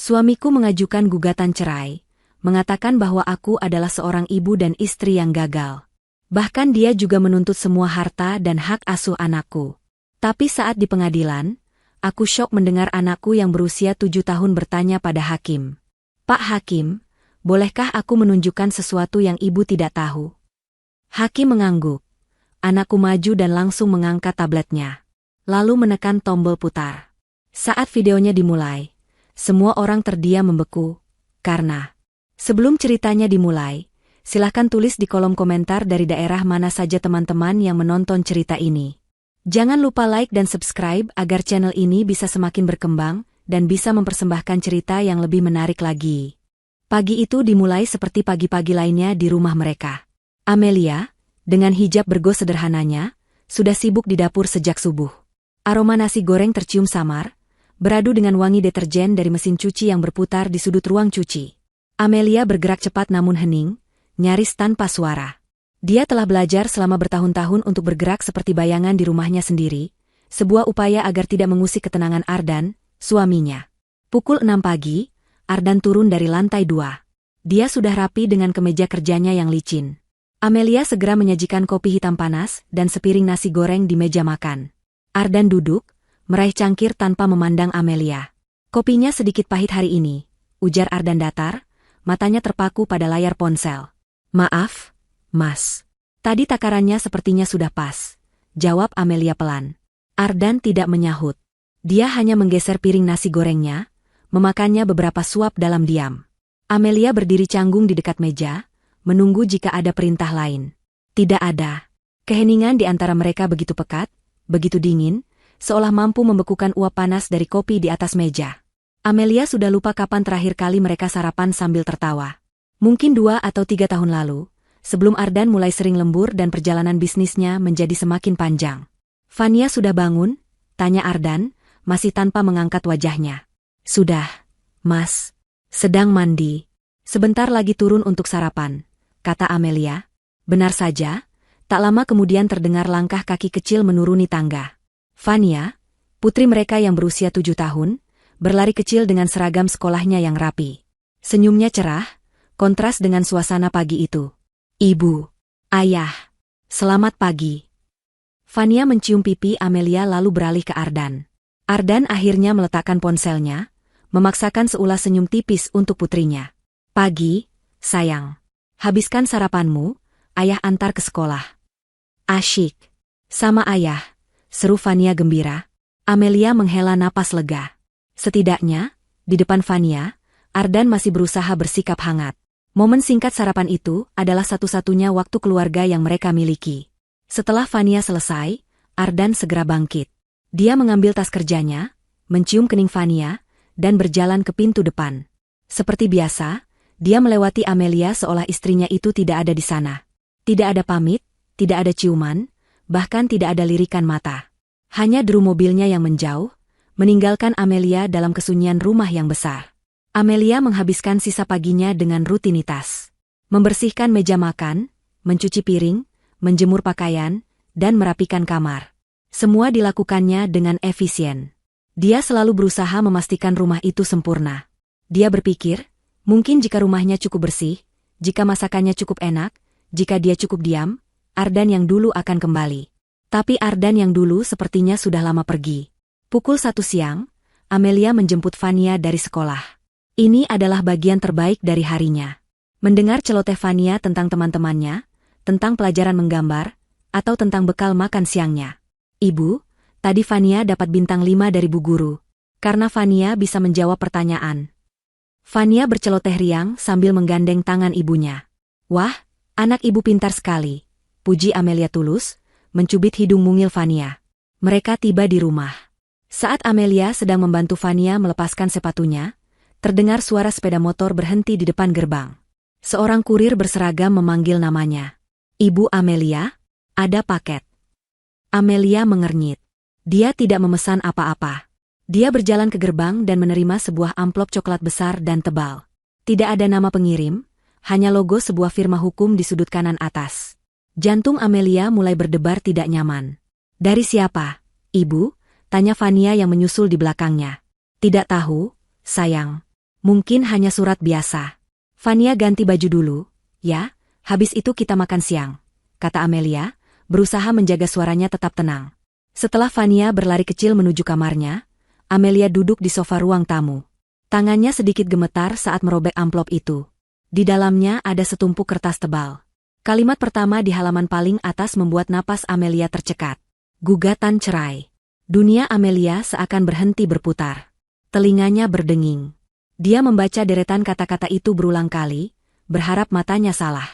Suamiku mengajukan gugatan cerai, mengatakan bahwa aku adalah seorang ibu dan istri yang gagal. Bahkan dia juga menuntut semua harta dan hak asuh anakku. Tapi saat di pengadilan, aku syok mendengar anakku yang berusia 7 tahun bertanya pada hakim. Pak Hakim, bolehkah aku menunjukkan sesuatu yang ibu tidak tahu? Hakim mengangguk. Anakku maju dan langsung mengangkat tabletnya. Lalu menekan tombol putar. Saat videonya dimulai, semua orang terdiam membeku, karena sebelum ceritanya dimulai, silahkan tulis di kolom komentar dari daerah mana saja teman-teman yang menonton cerita ini. Jangan lupa like dan subscribe agar channel ini bisa semakin berkembang dan bisa mempersembahkan cerita yang lebih menarik lagi. Pagi itu dimulai seperti pagi-pagi lainnya di rumah mereka. Amelia, dengan hijab bergo sederhananya, sudah sibuk di dapur sejak subuh. Aroma nasi goreng tercium samar, beradu dengan wangi deterjen dari mesin cuci yang berputar di sudut ruang cuci. Amelia bergerak cepat namun hening, nyaris tanpa suara. Dia telah belajar selama bertahun-tahun untuk bergerak seperti bayangan di rumahnya sendiri, sebuah upaya agar tidak mengusik ketenangan Ardan, suaminya. Pukul 6 pagi, Ardan turun dari lantai 2. Dia sudah rapi dengan kemeja kerjanya yang licin. Amelia segera menyajikan kopi hitam panas dan sepiring nasi goreng di meja makan. Ardan duduk, meraih cangkir tanpa memandang Amelia. Kopinya sedikit pahit hari ini, ujar Ardan datar, matanya terpaku pada layar ponsel. Maaf, Mas. Tadi takarannya sepertinya sudah pas, jawab Amelia pelan. Ardan tidak menyahut. Dia hanya menggeser piring nasi gorengnya, memakannya beberapa suap dalam diam. Amelia berdiri canggung di dekat meja, menunggu jika ada perintah lain. Tidak ada. Keheningan di antara mereka begitu pekat, begitu dingin, seolah mampu membekukan uap panas dari kopi di atas meja. Amelia sudah lupa kapan terakhir kali mereka sarapan sambil tertawa. Mungkin 2 atau 3 tahun lalu, sebelum Ardan mulai sering lembur dan perjalanan bisnisnya menjadi semakin panjang. Fania sudah bangun? Tanya Ardan, masih tanpa mengangkat wajahnya. Sudah, Mas. Sedang mandi. Sebentar lagi turun untuk sarapan, kata Amelia. Benar saja, tak lama kemudian terdengar langkah kaki kecil menuruni tangga. Fania, putri mereka yang berusia 7 tahun, berlari kecil dengan seragam sekolahnya yang rapi. Senyumnya cerah, kontras dengan suasana pagi itu. Ibu, ayah, selamat pagi. Fania mencium pipi Amelia lalu beralih ke Ardan. Ardan akhirnya meletakkan ponselnya, memaksakan seulas senyum tipis untuk putrinya. Pagi, sayang. Habiskan sarapanmu, ayah antar ke sekolah. Asyik. Sama ayah, seru Fania gembira. Amelia menghela napas lega. Setidaknya, di depan Fania, Ardan masih berusaha bersikap hangat. Momen singkat sarapan itu adalah satu-satunya waktu keluarga yang mereka miliki. Setelah Fania selesai, Ardan segera bangkit. Dia mengambil tas kerjanya, mencium kening Fania, dan berjalan ke pintu depan. Seperti biasa, dia melewati Amelia seolah istrinya itu tidak ada di sana. Tidak ada pamit, tidak ada ciuman, bahkan tidak ada lirikan mata. Hanya deru mobilnya yang menjauh, meninggalkan Amelia dalam kesunyian rumah yang besar. Amelia menghabiskan sisa paginya dengan rutinitas. Membersihkan meja makan, mencuci piring, menjemur pakaian, dan merapikan kamar. Semua dilakukannya dengan efisien. Dia selalu berusaha memastikan rumah itu sempurna. Dia berpikir, mungkin jika rumahnya cukup bersih, jika masakannya cukup enak, jika dia cukup diam, Ardan yang dulu akan kembali. Tapi Ardan yang dulu sepertinya sudah lama pergi. Pukul 1 siang, Amelia menjemput Fania dari sekolah. Ini adalah bagian terbaik dari harinya. Mendengar celoteh Fania tentang teman-temannya, tentang pelajaran menggambar, atau tentang bekal makan siangnya. Ibu, tadi Fania dapat bintang 5 dari Bu Guru, karena Fania bisa menjawab pertanyaan. Fania berceloteh riang sambil menggandeng tangan ibunya. Wah, anak ibu pintar sekali, puji Amelia tulus, mencubit hidung mungil Fania. Mereka tiba di rumah. Saat Amelia sedang membantu Fania melepaskan sepatunya, terdengar suara sepeda motor berhenti di depan gerbang. Seorang kurir berseragam memanggil namanya. Ibu Amelia, ada paket. Amelia mengernyit. Dia tidak memesan apa-apa. Dia berjalan ke gerbang dan menerima sebuah amplop coklat besar dan tebal. Tidak ada nama pengirim, hanya logo sebuah firma hukum di sudut kanan atas. Jantung Amelia mulai berdebar tidak nyaman. Dari siapa, Ibu? Tanya Fania yang menyusul di belakangnya. Tidak tahu, sayang. Mungkin hanya surat biasa. Fania ganti baju dulu, ya, habis itu kita makan siang, kata Amelia, berusaha menjaga suaranya tetap tenang. Setelah Fania berlari kecil menuju kamarnya, Amelia duduk di sofa ruang tamu. Tangannya sedikit gemetar saat merobek amplop itu. Di dalamnya ada setumpuk kertas tebal. Kalimat pertama di halaman paling atas membuat napas Amelia tercekat. Gugatan cerai. Dunia Amelia seakan berhenti berputar. Telinganya berdenging. Dia membaca deretan kata-kata itu berulang kali, berharap matanya salah.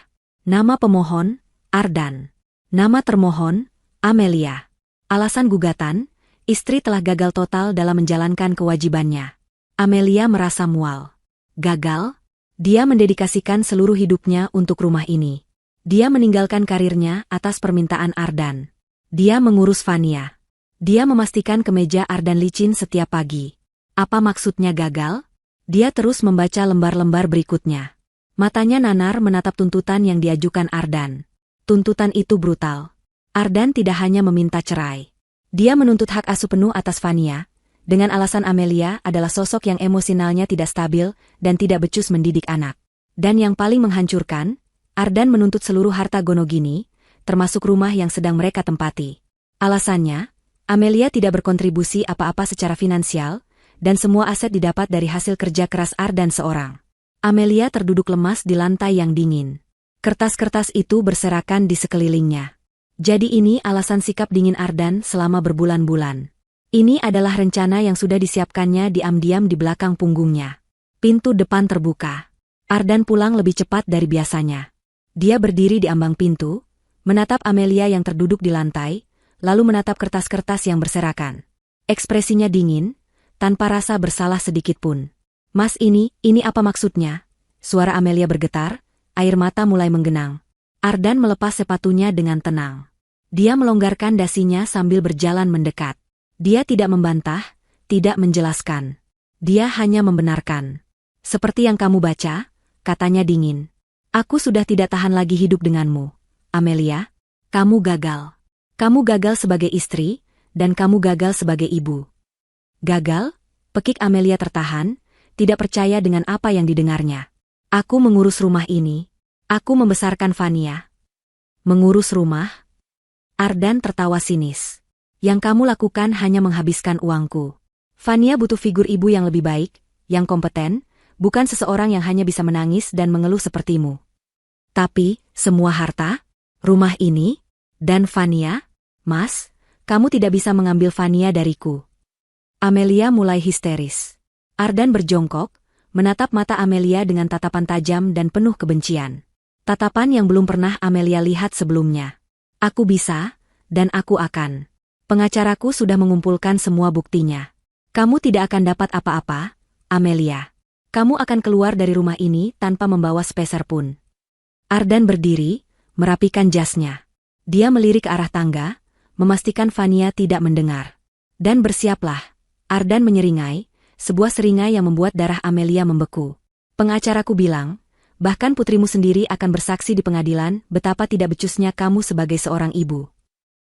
Nama pemohon, Ardan. Nama termohon, Amelia. Alasan gugatan, istri telah gagal total dalam menjalankan kewajibannya. Amelia merasa mual. Gagal? Dia mendedikasikan seluruh hidupnya untuk rumah ini. Dia meninggalkan karirnya atas permintaan Ardan. Dia mengurus Fania. Dia memastikan kemeja Ardan licin setiap pagi. Apa maksudnya gagal? Dia terus membaca lembar-lembar berikutnya. Matanya nanar menatap tuntutan yang diajukan Ardan. Tuntutan itu brutal. Ardan tidak hanya meminta cerai. Dia menuntut hak asuh penuh atas Fania, dengan alasan Amelia adalah sosok yang emosionalnya tidak stabil dan tidak becus mendidik anak. Dan yang paling menghancurkan, Ardan menuntut seluruh harta Gonogini, termasuk rumah yang sedang mereka tempati. Alasannya, Amelia tidak berkontribusi apa-apa secara finansial, dan semua aset didapat dari hasil kerja keras Ardan seorang. Amelia terduduk lemas di lantai yang dingin. Kertas-kertas itu berserakan di sekelilingnya. Jadi ini alasan sikap dingin Ardan selama berbulan-bulan. Ini adalah rencana yang sudah disiapkannya diam-diam di belakang punggungnya. Pintu depan terbuka. Ardan pulang lebih cepat dari biasanya. Dia berdiri di ambang pintu, menatap Amelia yang terduduk di lantai, lalu menatap kertas-kertas yang berserakan. Ekspresinya dingin, tanpa rasa bersalah sedikitpun. Mas ini apa maksudnya? Suara Amelia bergetar, air mata mulai menggenang. Ardan melepas sepatunya dengan tenang. Dia melonggarkan dasinya sambil berjalan mendekat. Dia tidak membantah, tidak menjelaskan. Dia hanya membenarkan. Seperti yang kamu baca, katanya dingin. Aku sudah tidak tahan lagi hidup denganmu. Amelia, kamu gagal. Kamu gagal sebagai istri, dan kamu gagal sebagai ibu. Gagal? Pekik Amelia tertahan, tidak percaya dengan apa yang didengarnya. Aku mengurus rumah ini. Aku membesarkan Fania. Mengurus rumah? Ardan tertawa sinis. Yang kamu lakukan hanya menghabiskan uangku. Fania butuh figur ibu yang lebih baik, yang kompeten, bukan seseorang yang hanya bisa menangis dan mengeluh sepertimu. Tapi, semua harta, rumah ini, dan Fania, Mas, kamu tidak bisa mengambil Fania dariku. Amelia mulai histeris. Ardan berjongkok, menatap mata Amelia dengan tatapan tajam dan penuh kebencian. Tatapan yang belum pernah Amelia lihat sebelumnya. Aku bisa, dan aku akan. Pengacaraku sudah mengumpulkan semua buktinya. Kamu tidak akan dapat apa-apa, Amelia. Kamu akan keluar dari rumah ini tanpa membawa sepeser pun. Ardan berdiri, merapikan jasnya. Dia melirik ke arah tangga, memastikan Fania tidak mendengar. Dan bersiaplah. Ardan menyeringai, sebuah seringai yang membuat darah Amelia membeku. Pengacaraku bilang, bahkan putrimu sendiri akan bersaksi di pengadilan betapa tidak becusnya kamu sebagai seorang ibu.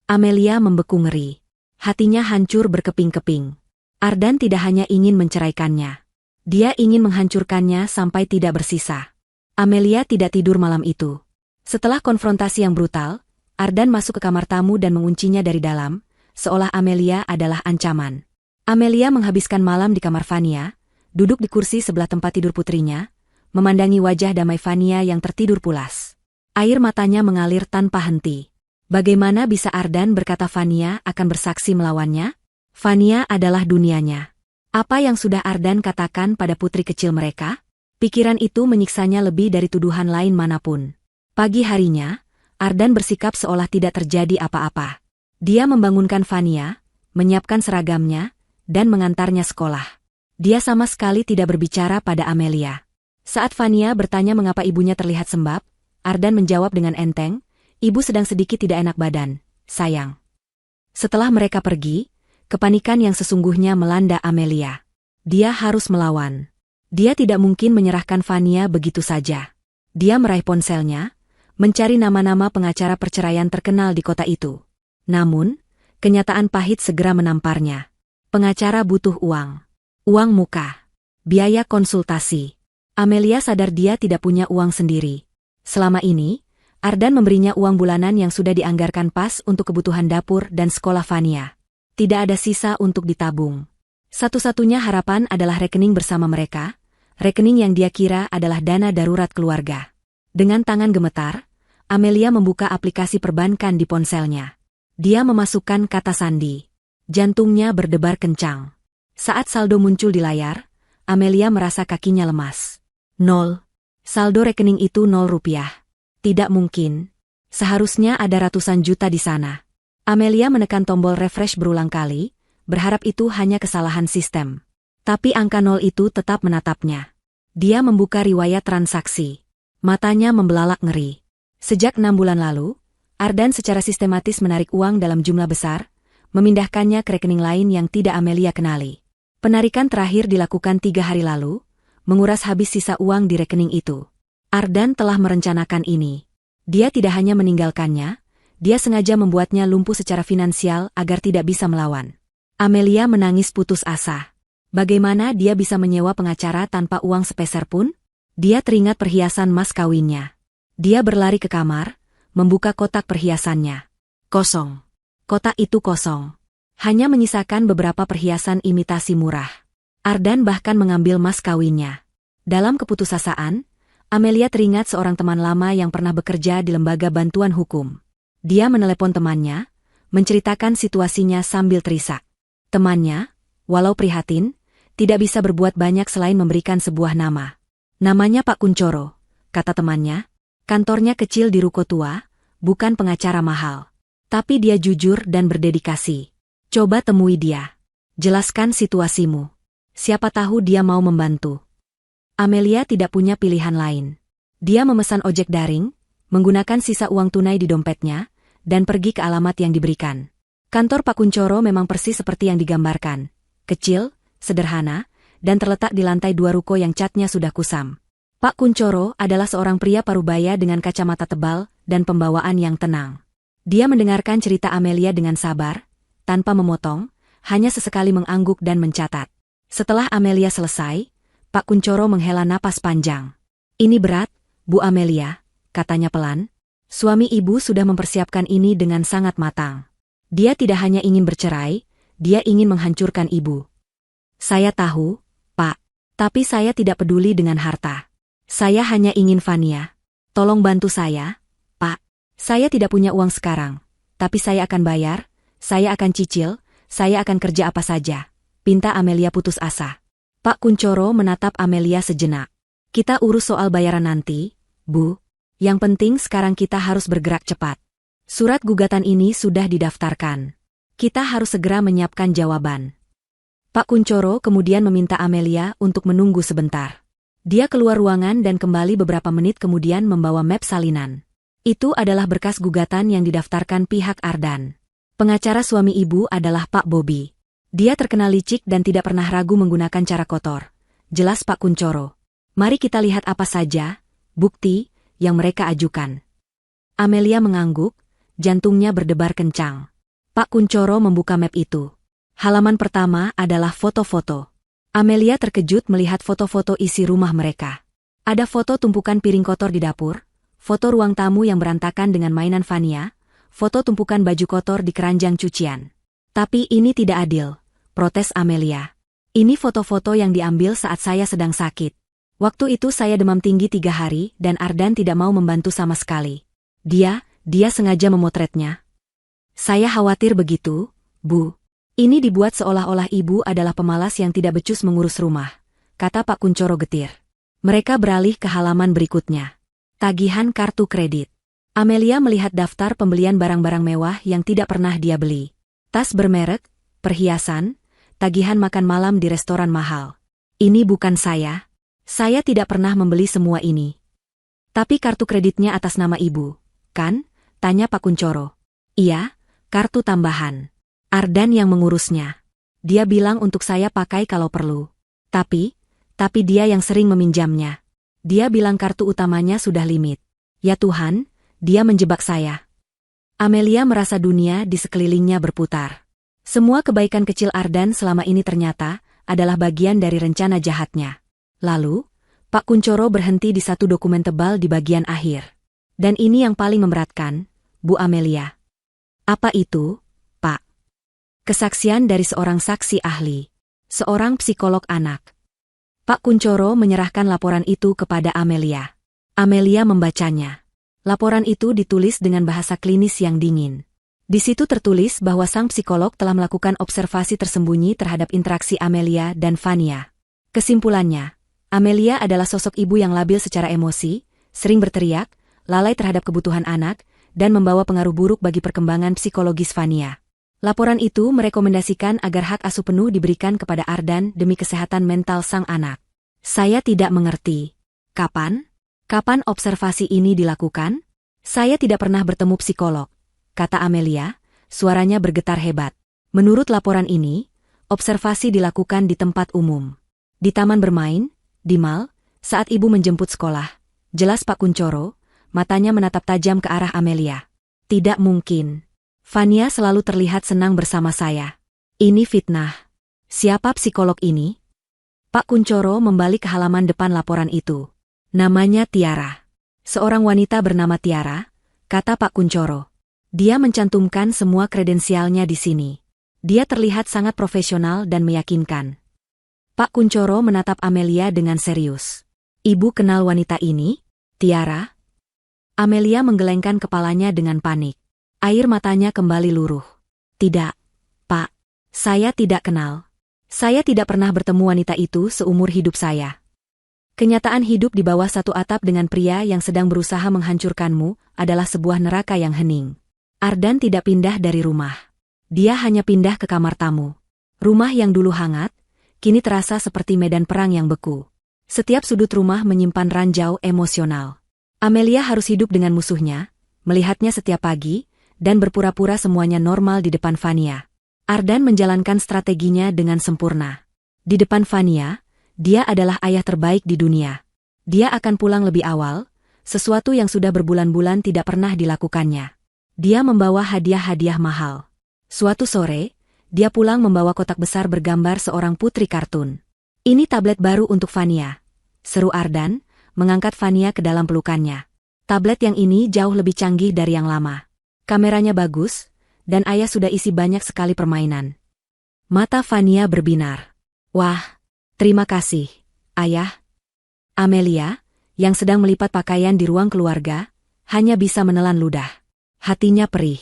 Amelia membeku ngeri. Hatinya hancur berkeping-keping. Ardan tidak hanya ingin menceraikannya. Dia ingin menghancurkannya sampai tidak bersisa. Amelia tidak tidur malam itu. Setelah konfrontasi yang brutal, Ardan masuk ke kamar tamu dan menguncinya dari dalam, seolah Amelia adalah ancaman. Amelia menghabiskan malam di kamar Fania, duduk di kursi sebelah tempat tidur putrinya, memandangi wajah damai Fania yang tertidur pulas. Air matanya mengalir tanpa henti. Bagaimana bisa Ardan berkata Fania akan bersaksi melawannya? Fania adalah dunianya. Apa yang sudah Ardan katakan pada putri kecil mereka? Pikiran itu menyiksanya lebih dari tuduhan lain manapun. Pagi harinya, Ardan bersikap seolah tidak terjadi apa-apa. Dia membangunkan Fania, menyiapkan seragamnya, dan mengantarnya sekolah. Dia sama sekali tidak berbicara pada Amelia. Saat Fania bertanya mengapa ibunya terlihat sembab, Ardan menjawab dengan enteng, ibu sedang sedikit tidak enak badan, sayang. Setelah mereka pergi, kepanikan yang sesungguhnya melanda Amelia. Dia harus melawan. Dia tidak mungkin menyerahkan Fania begitu saja. Dia meraih ponselnya, mencari nama-nama pengacara perceraian terkenal di kota itu. Namun, kenyataan pahit segera menamparnya. Pengacara butuh uang. Uang muka. Biaya konsultasi. Amelia sadar dia tidak punya uang sendiri. Selama ini, Ardan memberinya uang bulanan yang sudah dianggarkan pas untuk kebutuhan dapur dan sekolah Vania. Tidak ada sisa untuk ditabung. Satu-satunya harapan adalah rekening bersama mereka, rekening yang dia kira adalah dana darurat keluarga. Dengan tangan gemetar, Amelia membuka aplikasi perbankan di ponselnya. Dia memasukkan kata sandi. Jantungnya berdebar kencang. Saat saldo muncul di layar, Amelia merasa kakinya lemas. 0. Saldo rekening itu 0 rupiah. Tidak mungkin. Seharusnya ada ratusan juta di sana. Amelia menekan tombol refresh berulang kali, berharap itu hanya kesalahan sistem. Tapi angka 0 itu tetap menatapnya. Dia membuka riwayat transaksi. Matanya membelalak ngeri. Sejak 6 bulan lalu, Ardan secara sistematis menarik uang dalam jumlah besar, memindahkannya ke rekening lain yang tidak Amelia kenali. Penarikan terakhir dilakukan 3 hari lalu, menguras habis sisa uang di rekening itu. Ardan telah merencanakan ini. Dia tidak hanya meninggalkannya, dia sengaja membuatnya lumpuh secara finansial agar tidak bisa melawan. Amelia menangis putus asa. Bagaimana dia bisa menyewa pengacara tanpa uang sepeser pun? Dia teringat perhiasan mas kawinnya. Dia berlari ke kamar, membuka kotak perhiasannya. Kosong. Kotak itu kosong. Hanya menyisakan beberapa perhiasan imitasi murah. Ardan bahkan mengambil mas kawinnya. Dalam keputusasaan, Amelia teringat seorang teman lama yang pernah bekerja di lembaga bantuan hukum. Dia menelepon temannya, menceritakan situasinya sambil terisak. Temannya, walau prihatin, tidak bisa berbuat banyak selain memberikan sebuah nama. Namanya Pak Kuncoro, kata temannya. Kantornya kecil di ruko tua, bukan pengacara mahal. Tapi dia jujur dan berdedikasi. Coba temui dia. Jelaskan situasimu. Siapa tahu dia mau membantu. Amelia tidak punya pilihan lain. Dia memesan ojek daring, menggunakan sisa uang tunai di dompetnya, dan pergi ke alamat yang diberikan. Kantor Pak Kuncoro memang persis seperti yang digambarkan. Kecil, sederhana, dan terletak di lantai 2 ruko yang catnya sudah kusam. Pak Kuncoro adalah seorang pria parubaya dengan kacamata tebal dan pembawaan yang tenang. Dia mendengarkan cerita Amelia dengan sabar, tanpa memotong, hanya sesekali mengangguk dan mencatat. Setelah Amelia selesai, Pak Kuncoro menghela napas panjang. Ini berat, Bu Amelia, katanya pelan. Suami ibu sudah mempersiapkan ini dengan sangat matang. Dia tidak hanya ingin bercerai, dia ingin menghancurkan ibu. Saya tahu, Pak, tapi saya tidak peduli dengan harta. Saya hanya ingin Vania. Tolong bantu saya, Pak. Saya tidak punya uang sekarang, tapi saya akan bayar. Saya akan cicil, saya akan kerja apa saja. Pinta Amelia putus asa. Pak Kuncoro menatap Amelia sejenak. Kita urus soal bayaran nanti, Bu. Yang penting sekarang kita harus bergerak cepat. Surat gugatan ini sudah didaftarkan. Kita harus segera menyiapkan jawaban. Pak Kuncoro kemudian meminta Amelia untuk menunggu sebentar. Dia keluar ruangan dan kembali beberapa menit kemudian membawa map salinan. Itu adalah berkas gugatan yang didaftarkan pihak Ardan. Pengacara suami ibu adalah Pak Bobby. Dia terkenal licik dan tidak pernah ragu menggunakan cara kotor. Jelas Pak Kuncoro. Mari kita lihat apa saja, bukti, yang mereka ajukan. Amelia mengangguk, jantungnya berdebar kencang. Pak Kuncoro membuka map itu. Halaman pertama adalah foto-foto. Amelia terkejut melihat foto-foto isi rumah mereka. Ada foto tumpukan piring kotor di dapur, foto ruang tamu yang berantakan dengan mainan Vania, foto tumpukan baju kotor di keranjang cucian. Tapi ini tidak adil, protes Amelia. Ini foto-foto yang diambil saat saya sedang sakit. Waktu itu saya demam tinggi 3 hari dan Ardan tidak mau membantu sama sekali. Dia sengaja memotretnya. Saya khawatir begitu, Bu. Ini dibuat seolah-olah ibu adalah pemalas yang tidak becus mengurus rumah, kata Pak Kuncoro getir. Mereka beralih ke halaman berikutnya. Tagihan kartu kredit. Amelia melihat daftar pembelian barang-barang mewah yang tidak pernah dia beli. Tas bermerek, perhiasan, tagihan makan malam di restoran mahal. Ini bukan saya. Saya tidak pernah membeli semua ini. Tapi kartu kreditnya atas nama ibu, kan? Tanya Pak Kuncoro. Iya, kartu tambahan. Ardan yang mengurusnya. Dia bilang untuk saya pakai kalau perlu. Tapi dia yang sering meminjamnya. Dia bilang kartu utamanya sudah limit. Ya Tuhan, dia menjebak saya. Amelia merasa dunia di sekelilingnya berputar. Semua kebaikan kecil Ardan selama ini ternyata adalah bagian dari rencana jahatnya. Lalu, Pak Kuncoro berhenti di satu dokumen tebal di bagian akhir. Dan ini yang paling memberatkan, Bu Amelia. Apa itu, Pak? Kesaksian dari seorang saksi ahli. Seorang psikolog anak. Pak Kuncoro menyerahkan laporan itu kepada Amelia. Amelia membacanya. Laporan itu ditulis dengan bahasa klinis yang dingin. Di situ tertulis bahwa sang psikolog telah melakukan observasi tersembunyi terhadap interaksi Amelia dan Vania. Kesimpulannya, Amelia adalah sosok ibu yang labil secara emosi, sering berteriak, lalai terhadap kebutuhan anak, dan membawa pengaruh buruk bagi perkembangan psikologis Vania. Laporan itu merekomendasikan agar hak asuh penuh diberikan kepada Ardan demi kesehatan mental sang anak. Saya tidak mengerti. Kapan? Kapan observasi ini dilakukan? Saya tidak pernah bertemu psikolog, kata Amelia, suaranya bergetar hebat. Menurut laporan ini, observasi dilakukan di tempat umum. Di taman bermain, di mal, saat ibu menjemput sekolah. Jelas Pak Kuncoro, matanya menatap tajam ke arah Amelia. Tidak mungkin. Vania selalu terlihat senang bersama saya. Ini fitnah. Siapa psikolog ini? Pak Kuncoro membalik ke halaman depan laporan itu. Namanya Tiara. Seorang wanita bernama Tiara, kata Pak Kuncoro. Dia mencantumkan semua kredensialnya di sini. Dia terlihat sangat profesional dan meyakinkan. Pak Kuncoro menatap Amelia dengan serius. Ibu kenal wanita ini, Tiara? Amelia menggelengkan kepalanya dengan panik. Air matanya kembali luruh. Tidak, Pak. Saya tidak kenal. Saya tidak pernah bertemu wanita itu seumur hidup saya. Kenyataan hidup di bawah satu atap dengan pria yang sedang berusaha menghancurkanmu adalah sebuah neraka yang hening. Ardan tidak pindah dari rumah. Dia hanya pindah ke kamar tamu. Rumah yang dulu hangat, kini terasa seperti medan perang yang beku. Setiap sudut rumah menyimpan ranjau emosional. Amelia harus hidup dengan musuhnya, melihatnya setiap pagi, dan berpura-pura semuanya normal di depan Vania. Ardan menjalankan strateginya dengan sempurna. Di depan Vania, dia adalah ayah terbaik di dunia. Dia akan pulang lebih awal, sesuatu yang sudah berbulan-bulan tidak pernah dilakukannya. Dia membawa hadiah-hadiah mahal. Suatu sore, dia pulang membawa kotak besar bergambar seorang putri kartun. Ini tablet baru untuk Vania, seru Ardan, mengangkat Vania ke dalam pelukannya. Tablet yang ini jauh lebih canggih dari yang lama. Kameranya bagus, dan ayah sudah isi banyak sekali permainan. Mata Vania berbinar. Wah, terima kasih, ayah. Amelia, yang sedang melipat pakaian di ruang keluarga, hanya bisa menelan ludah. Hatinya perih.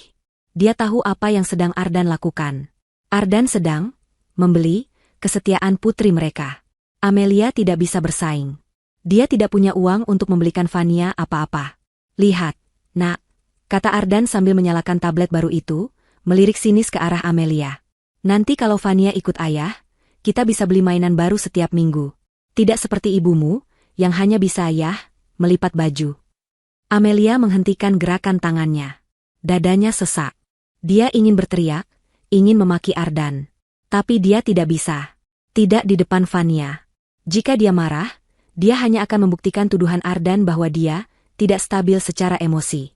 Dia tahu apa yang sedang Ardan lakukan. Ardan sedang membeli kesetiaan putri mereka. Amelia tidak bisa bersaing. Dia tidak punya uang untuk membelikan Vania apa-apa. Lihat, nak, kata Ardan sambil menyalakan tablet baru itu, melirik sinis ke arah Amelia. Nanti kalau Vania ikut ayah, kita bisa beli mainan baru setiap minggu. Tidak seperti ibumu, yang hanya bisa ayah melipat baju. Amelia menghentikan gerakan tangannya. Dadanya sesak. Dia ingin berteriak, ingin memaki Ardan. Tapi dia tidak bisa. Tidak di depan Vania. Jika dia marah, dia hanya akan membuktikan tuduhan Ardan bahwa dia tidak stabil secara emosi.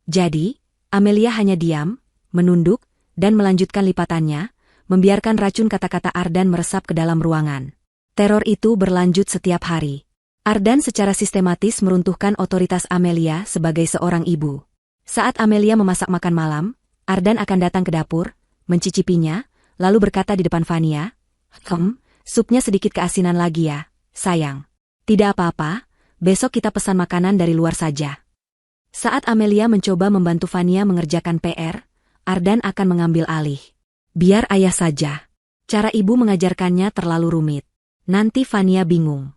Jadi, Amelia hanya diam, menunduk, dan melanjutkan lipatannya, membiarkan racun kata-kata Ardan meresap ke dalam ruangan. Teror itu berlanjut setiap hari. Ardan secara sistematis meruntuhkan otoritas Amelia sebagai seorang ibu. Saat Amelia memasak makan malam, Ardan akan datang ke dapur, mencicipinya, lalu berkata di depan Vania, supnya sedikit keasinan lagi ya, sayang. Tidak apa-apa, besok kita pesan makanan dari luar saja. Saat Amelia mencoba membantu Vania mengerjakan PR, Ardan akan mengambil alih. Biar ayah saja. Cara ibu mengajarkannya terlalu rumit. Nanti Vania bingung.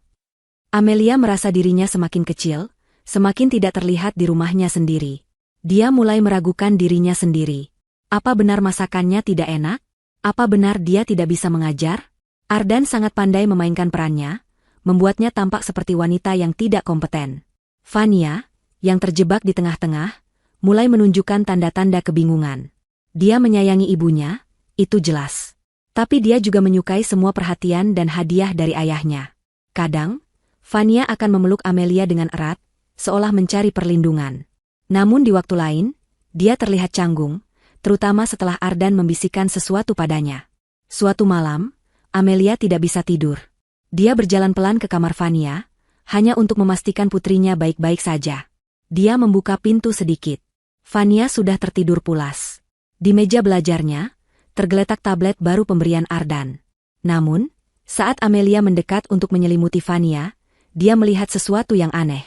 Amelia merasa dirinya semakin kecil, semakin tidak terlihat di rumahnya sendiri. Dia mulai meragukan dirinya sendiri. Apa benar masakannya tidak enak? Apa benar dia tidak bisa mengajar? Ardan sangat pandai memainkan perannya, membuatnya tampak seperti wanita yang tidak kompeten. Vania, yang terjebak di tengah-tengah, mulai menunjukkan tanda-tanda kebingungan. Dia menyayangi ibunya, itu jelas. Tapi dia juga menyukai semua perhatian dan hadiah dari ayahnya. Kadang, Vania akan memeluk Amelia dengan erat, seolah mencari perlindungan. Namun di waktu lain, dia terlihat canggung, terutama setelah Ardan membisikkan sesuatu padanya. Suatu malam, Amelia tidak bisa tidur. Dia berjalan pelan ke kamar Vania, hanya untuk memastikan putrinya baik-baik saja. Dia membuka pintu sedikit. Vania sudah tertidur pulas. Di meja belajarnya, tergeletak tablet baru pemberian Ardan. Namun, saat Amelia mendekat untuk menyelimuti Vania, dia melihat sesuatu yang aneh.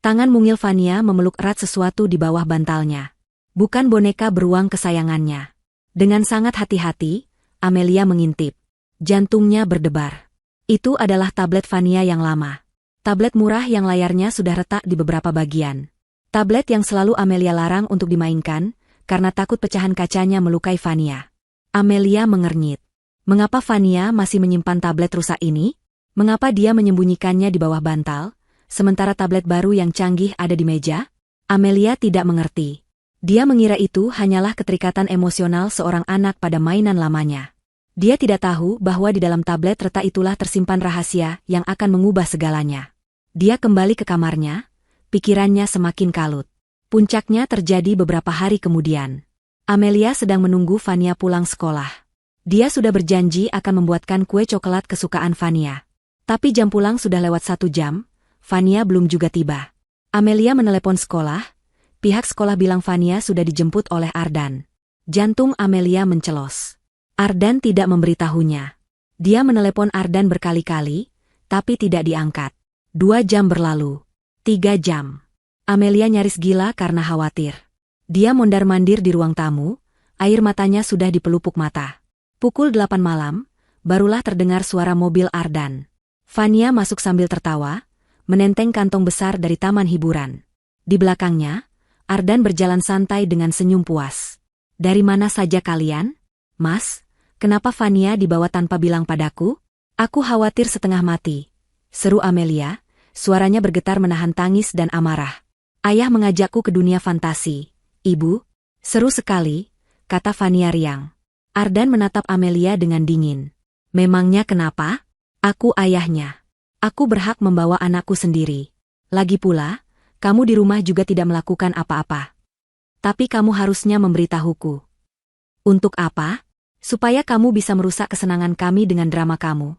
Tangan mungil Vania memeluk erat sesuatu di bawah bantalnya. Bukan boneka beruang kesayangannya. Dengan sangat hati-hati, Amelia mengintip. Jantungnya berdebar. Itu adalah tablet Vania yang lama. Tablet murah yang layarnya sudah retak di beberapa bagian. Tablet yang selalu Amelia larang untuk dimainkan, karena takut pecahan kacanya melukai Vania. Amelia mengernyit. Mengapa Vania masih menyimpan tablet rusak ini? Mengapa dia menyembunyikannya di bawah bantal, sementara tablet baru yang canggih ada di meja? Amelia tidak mengerti. Dia mengira itu hanyalah keterikatan emosional seorang anak pada mainan lamanya. Dia tidak tahu bahwa di dalam tablet retak itulah tersimpan rahasia yang akan mengubah segalanya. Dia kembali ke kamarnya, pikirannya semakin kalut. Puncaknya terjadi beberapa hari kemudian. Amelia sedang menunggu Vania pulang sekolah. Dia sudah berjanji akan membuatkan kue coklat kesukaan Vania. Tapi jam pulang sudah lewat 1 jam, Vania belum juga tiba. Amelia menelepon sekolah, pihak sekolah bilang Vania sudah dijemput oleh Ardan. Jantung Amelia mencelos. Ardan tidak memberitahunya. Dia menelepon Ardan berkali-kali, tapi tidak diangkat. 2 jam berlalu. 3 jam. Amelia nyaris gila karena khawatir. Dia mondar-mandir di ruang tamu, air matanya sudah di pelupuk mata. Pukul 8 malam, barulah terdengar suara mobil Ardan. Vania masuk sambil tertawa, menenteng kantong besar dari taman hiburan. Di belakangnya, Ardan berjalan santai dengan senyum puas. Dari mana saja kalian? Mas, kenapa Vania dibawa tanpa bilang padaku? Aku khawatir setengah mati. Seru Amelia, suaranya bergetar menahan tangis dan amarah. Ayah mengajakku ke dunia fantasi. Ibu, seru sekali, kata Vania riang. Ardan menatap Amelia dengan dingin. Memangnya kenapa? Aku ayahnya. Aku berhak membawa anakku sendiri. Lagi pula, kamu di rumah juga tidak melakukan apa-apa. Tapi kamu harusnya memberitahuku. Untuk apa? Supaya kamu bisa merusak kesenangan kami dengan drama kamu.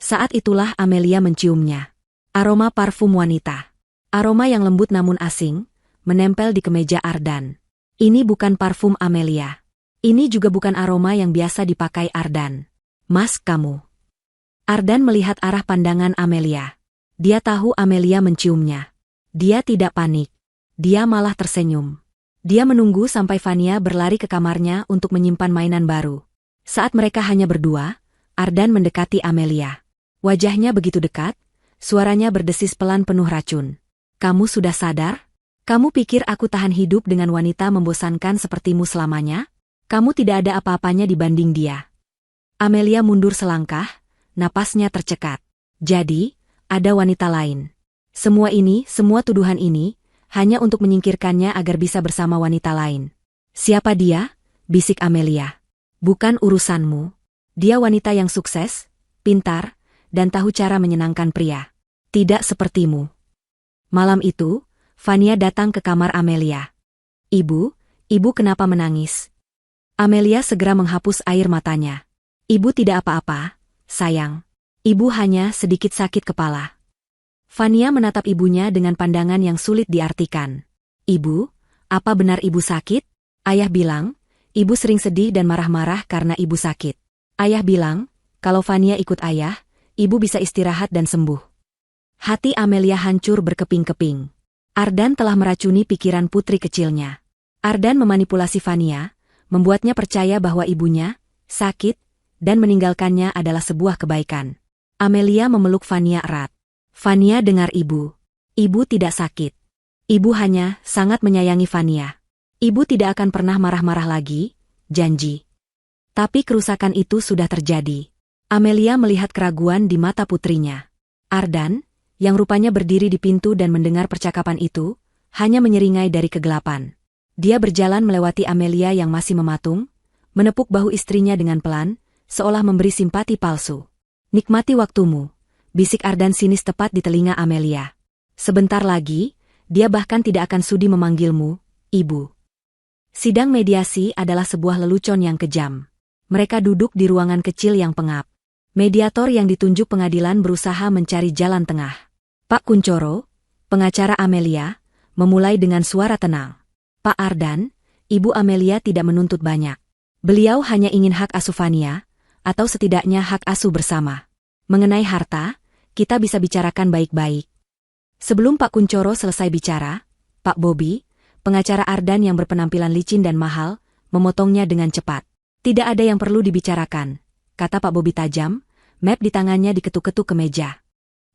Saat itulah Amelia menciumnya. Aroma parfum wanita. Aroma yang lembut namun asing, menempel di kemeja Ardan. Ini bukan parfum Amelia. Ini juga bukan aroma yang biasa dipakai Ardan. Mas, kamu. Ardan melihat arah pandangan Amelia. Dia tahu Amelia menciumnya. Dia tidak panik. Dia malah tersenyum. Dia menunggu sampai Vania berlari ke kamarnya untuk menyimpan mainan baru. Saat mereka hanya berdua, Ardan mendekati Amelia. Wajahnya begitu dekat, suaranya berdesis pelan penuh racun. Kamu sudah sadar? Kamu pikir aku tahan hidup dengan wanita membosankan sepertimu selamanya? Kamu tidak ada apa-apanya dibanding dia. Amelia mundur selangkah, napasnya tercekat. Jadi, ada wanita lain. Semua tuduhan ini, hanya untuk menyingkirkannya agar bisa bersama wanita lain. Siapa dia? Bisik Amelia. Bukan urusanmu. Dia wanita yang sukses, pintar, dan tahu cara menyenangkan pria. Tidak sepertimu. Malam itu, Vania datang ke kamar Amelia. Ibu kenapa menangis? Amelia segera menghapus air matanya. Ibu tidak apa-apa, sayang. Ibu hanya sedikit sakit kepala. Vania menatap ibunya dengan pandangan yang sulit diartikan. Ibu, apa benar ibu sakit? Ayah bilang, ibu sering sedih dan marah-marah karena ibu sakit. Ayah bilang, kalau Vania ikut ayah, ibu bisa istirahat dan sembuh. Hati Amelia hancur berkeping-keping. Ardan telah meracuni pikiran putri kecilnya. Ardan memanipulasi Vania, membuatnya percaya bahwa ibunya sakit, dan meninggalkannya adalah sebuah kebaikan. Amelia memeluk Vania erat. Vania, dengar ibu. Ibu tidak sakit. Ibu hanya sangat menyayangi Vania. Ibu tidak akan pernah marah-marah lagi, janji. Tapi kerusakan itu sudah terjadi. Amelia melihat keraguan di mata putrinya. Ardan, yang rupanya berdiri di pintu dan mendengar percakapan itu, hanya menyeringai dari kegelapan. Dia berjalan melewati Amelia yang masih mematung, menepuk bahu istrinya dengan pelan, seolah memberi simpati palsu. Nikmati waktumu, bisik Ardan sinis tepat di telinga Amelia. Sebentar lagi, dia bahkan tidak akan sudi memanggilmu, ibu. Sidang mediasi adalah sebuah lelucon yang kejam. Mereka duduk di ruangan kecil yang pengap. Mediator yang ditunjuk pengadilan berusaha mencari jalan tengah. Pak Kuncoro, pengacara Amelia, memulai dengan suara tenang. Pak Ardan, Ibu Amelia tidak menuntut banyak. Beliau hanya ingin hak asuh Fania, atau setidaknya hak asuh bersama. Mengenai harta, kita bisa bicarakan baik-baik. Sebelum Pak Kuncoro selesai bicara, Pak Bobby, pengacara Ardan yang berpenampilan licin dan mahal, memotongnya dengan cepat. Tidak ada yang perlu dibicarakan, kata Pak Bobby tajam, map di tangannya diketuk-ketuk ke meja.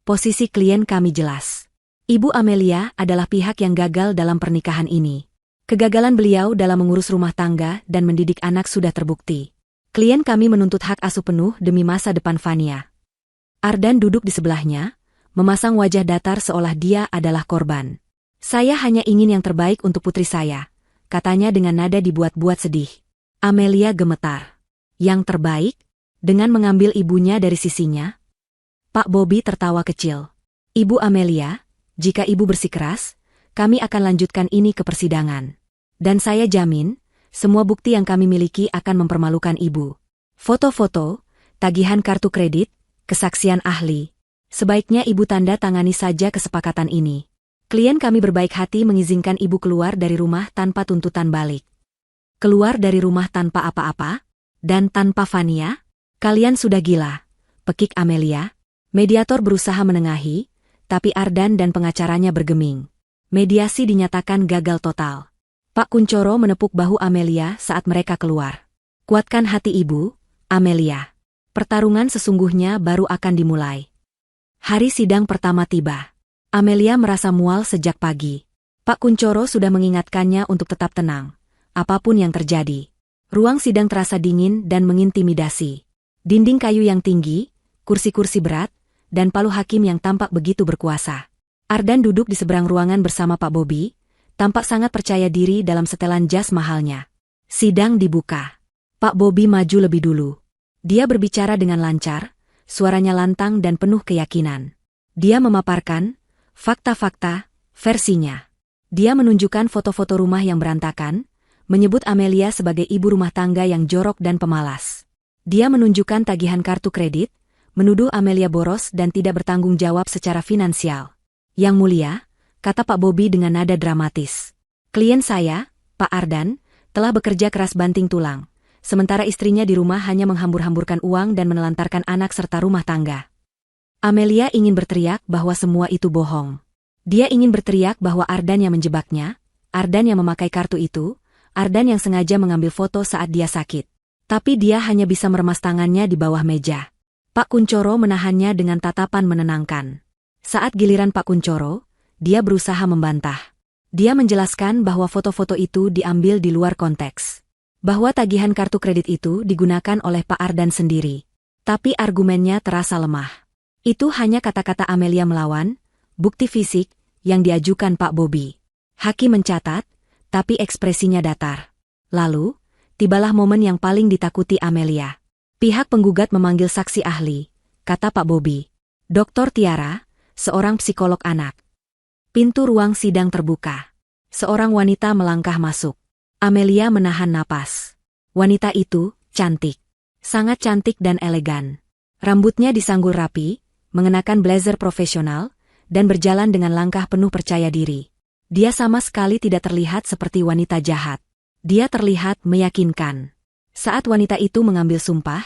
Posisi klien kami jelas. Ibu Amelia adalah pihak yang gagal dalam pernikahan ini. Kegagalan beliau dalam mengurus rumah tangga dan mendidik anak sudah terbukti. Klien kami menuntut hak asuh penuh demi masa depan Fania. Ardan duduk di sebelahnya, memasang wajah datar seolah dia adalah korban. Saya hanya ingin yang terbaik untuk putri saya, katanya dengan nada dibuat-buat sedih. Amelia gemetar. Yang terbaik? Dengan mengambil ibunya dari sisinya? Pak Bobby tertawa kecil. Ibu Amelia, jika ibu bersikeras, kami akan lanjutkan ini ke persidangan. Dan saya jamin, semua bukti yang kami miliki akan mempermalukan ibu. Foto-foto, tagihan kartu kredit, kesaksian ahli. Sebaiknya ibu tanda tangani saja kesepakatan ini. Klien kami berbaik hati mengizinkan ibu keluar dari rumah tanpa tuntutan balik. Keluar dari rumah tanpa apa-apa? Dan tanpa Fania? Kalian sudah gila, pekik Amelia. Mediator berusaha menengahi, tapi Ardan dan pengacaranya bergeming. Mediasi dinyatakan gagal total. Pak Kuncoro menepuk bahu Amelia saat mereka keluar. Kuatkan hati ibu, Amelia. Pertarungan sesungguhnya baru akan dimulai. Hari sidang pertama tiba. Amelia merasa mual sejak pagi. Pak Kuncoro sudah mengingatkannya untuk tetap tenang, apapun yang terjadi. Ruang sidang terasa dingin dan mengintimidasi. Dinding kayu yang tinggi, kursi-kursi berat, dan palu hakim yang tampak begitu berkuasa. Ardan duduk di seberang ruangan bersama Pak Bobby, tampak sangat percaya diri dalam setelan jas mahalnya. Sidang dibuka. Pak Bobby maju lebih dulu. Dia berbicara dengan lancar, suaranya lantang dan penuh keyakinan. Dia memaparkan fakta-fakta, versinya. Dia menunjukkan foto-foto rumah yang berantakan, menyebut Amelia sebagai ibu rumah tangga yang jorok dan pemalas. Dia menunjukkan tagihan kartu kredit, menuduh Amelia boros dan tidak bertanggung jawab secara finansial. Yang mulia, kata Pak Bobby dengan nada dramatis. Klien saya, Pak Ardan, telah bekerja keras banting tulang, sementara istrinya di rumah hanya menghambur-hamburkan uang dan menelantarkan anak serta rumah tangga. Amelia ingin berteriak bahwa semua itu bohong. Dia ingin berteriak bahwa Ardan yang menjebaknya, Ardan yang memakai kartu itu, Ardan yang sengaja mengambil foto saat dia sakit. Tapi dia hanya bisa meremas tangannya di bawah meja. Pak Kuncoro menahannya dengan tatapan menenangkan. Saat giliran Pak Kuncoro, dia berusaha membantah. Dia menjelaskan bahwa foto-foto itu diambil di luar konteks. Bahwa tagihan kartu kredit itu digunakan oleh Pak Ardan sendiri. Tapi argumennya terasa lemah. Itu hanya kata-kata Amelia melawan, bukti fisik, yang diajukan Pak Bobby. Hakim mencatat, tapi ekspresinya datar. Lalu, tibalah momen yang paling ditakuti Amelia. Pihak penggugat memanggil saksi ahli, kata Pak Bobby. Dr. Tiara, seorang psikolog anak. Pintu ruang sidang terbuka. Seorang wanita melangkah masuk. Amelia menahan napas. Wanita itu, cantik. Sangat cantik dan elegan. Rambutnya disanggul rapi, mengenakan blazer profesional, dan berjalan dengan langkah penuh percaya diri. Dia sama sekali tidak terlihat seperti wanita jahat. Dia terlihat meyakinkan. Saat wanita itu mengambil sumpah,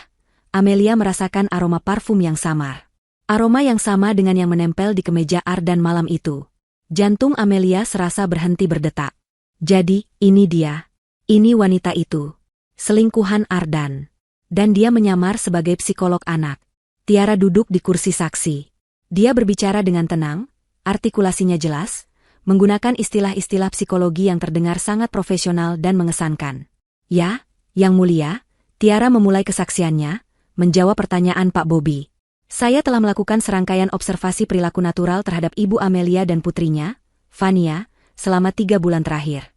Amelia merasakan aroma parfum yang samar. Aroma yang sama dengan yang menempel di kemeja Ardan malam itu. Jantung Amelia serasa berhenti berdetak. Jadi, ini dia. Ini wanita itu. Selingkuhan Ardan. Dan dia menyamar sebagai psikolog anak. Tiara duduk di kursi saksi. Dia berbicara dengan tenang, artikulasinya jelas, menggunakan istilah-istilah psikologi yang terdengar sangat profesional dan mengesankan. Ya, Yang Mulia, Tiara memulai kesaksiannya, menjawab pertanyaan Pak Bobby. Saya telah melakukan serangkaian observasi perilaku natural terhadap Ibu Amelia dan putrinya, Fania, selama 3 bulan terakhir.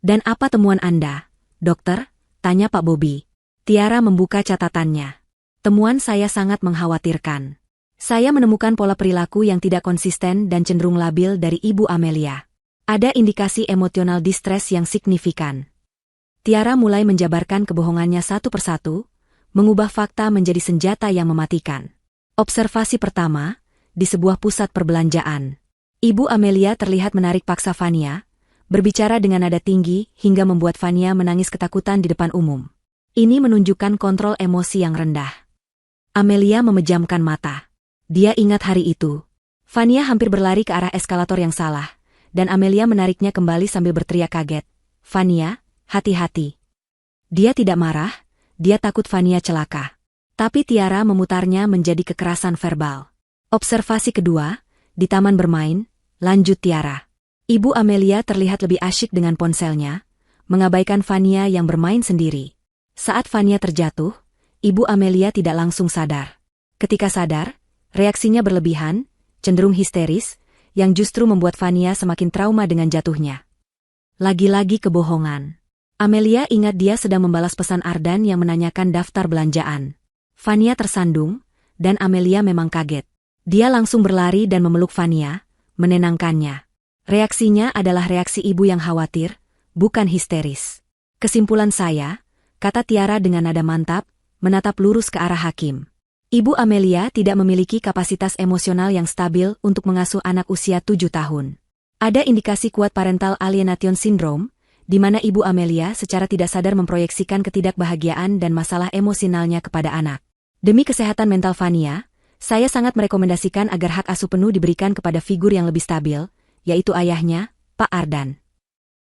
Dan apa temuan Anda, dokter? Tanya Pak Bobby. Tiara membuka catatannya. Temuan saya sangat mengkhawatirkan. Saya menemukan pola perilaku yang tidak konsisten dan cenderung labil dari Ibu Amelia. Ada indikasi emosional distress yang signifikan. Tiara mulai menjabarkan kebohongannya satu persatu, mengubah fakta menjadi senjata yang mematikan. Observasi pertama, di sebuah pusat perbelanjaan. Ibu Amelia terlihat menarik paksa Fania, berbicara dengan nada tinggi hingga membuat Fania menangis ketakutan di depan umum. Ini menunjukkan kontrol emosi yang rendah. Amelia memejamkan mata. Dia ingat hari itu. Fania hampir berlari ke arah eskalator yang salah, dan Amelia menariknya kembali sambil berteriak kaget. "Fania, hati-hati." Dia tidak marah, dia takut Fania celaka. Tapi Tiara memutarnya menjadi kekerasan verbal. Observasi kedua, di taman bermain, lanjut Tiara. Ibu Amelia terlihat lebih asyik dengan ponselnya, mengabaikan Fania yang bermain sendiri. Saat Fania terjatuh, Ibu Amelia tidak langsung sadar. Ketika sadar, reaksinya berlebihan, cenderung histeris, yang justru membuat Fania semakin trauma dengan jatuhnya. Lagi-lagi kebohongan. Amelia ingat dia sedang membalas pesan Ardan yang menanyakan daftar belanjaan. Fania tersandung, dan Amelia memang kaget. Dia langsung berlari dan memeluk Fania, menenangkannya. Reaksinya adalah reaksi ibu yang khawatir, bukan histeris. "Kesimpulan saya," kata Tiara dengan nada mantap, menatap lurus ke arah hakim. Ibu Amelia tidak memiliki kapasitas emosional yang stabil untuk mengasuh anak usia 7 tahun. Ada indikasi kuat parental alienation syndrome, di mana Ibu Amelia secara tidak sadar memproyeksikan ketidakbahagiaan dan masalah emosionalnya kepada anak. Demi kesehatan mental Fania, saya sangat merekomendasikan agar hak asuh penuh diberikan kepada figur yang lebih stabil, yaitu ayahnya, Pak Ardan.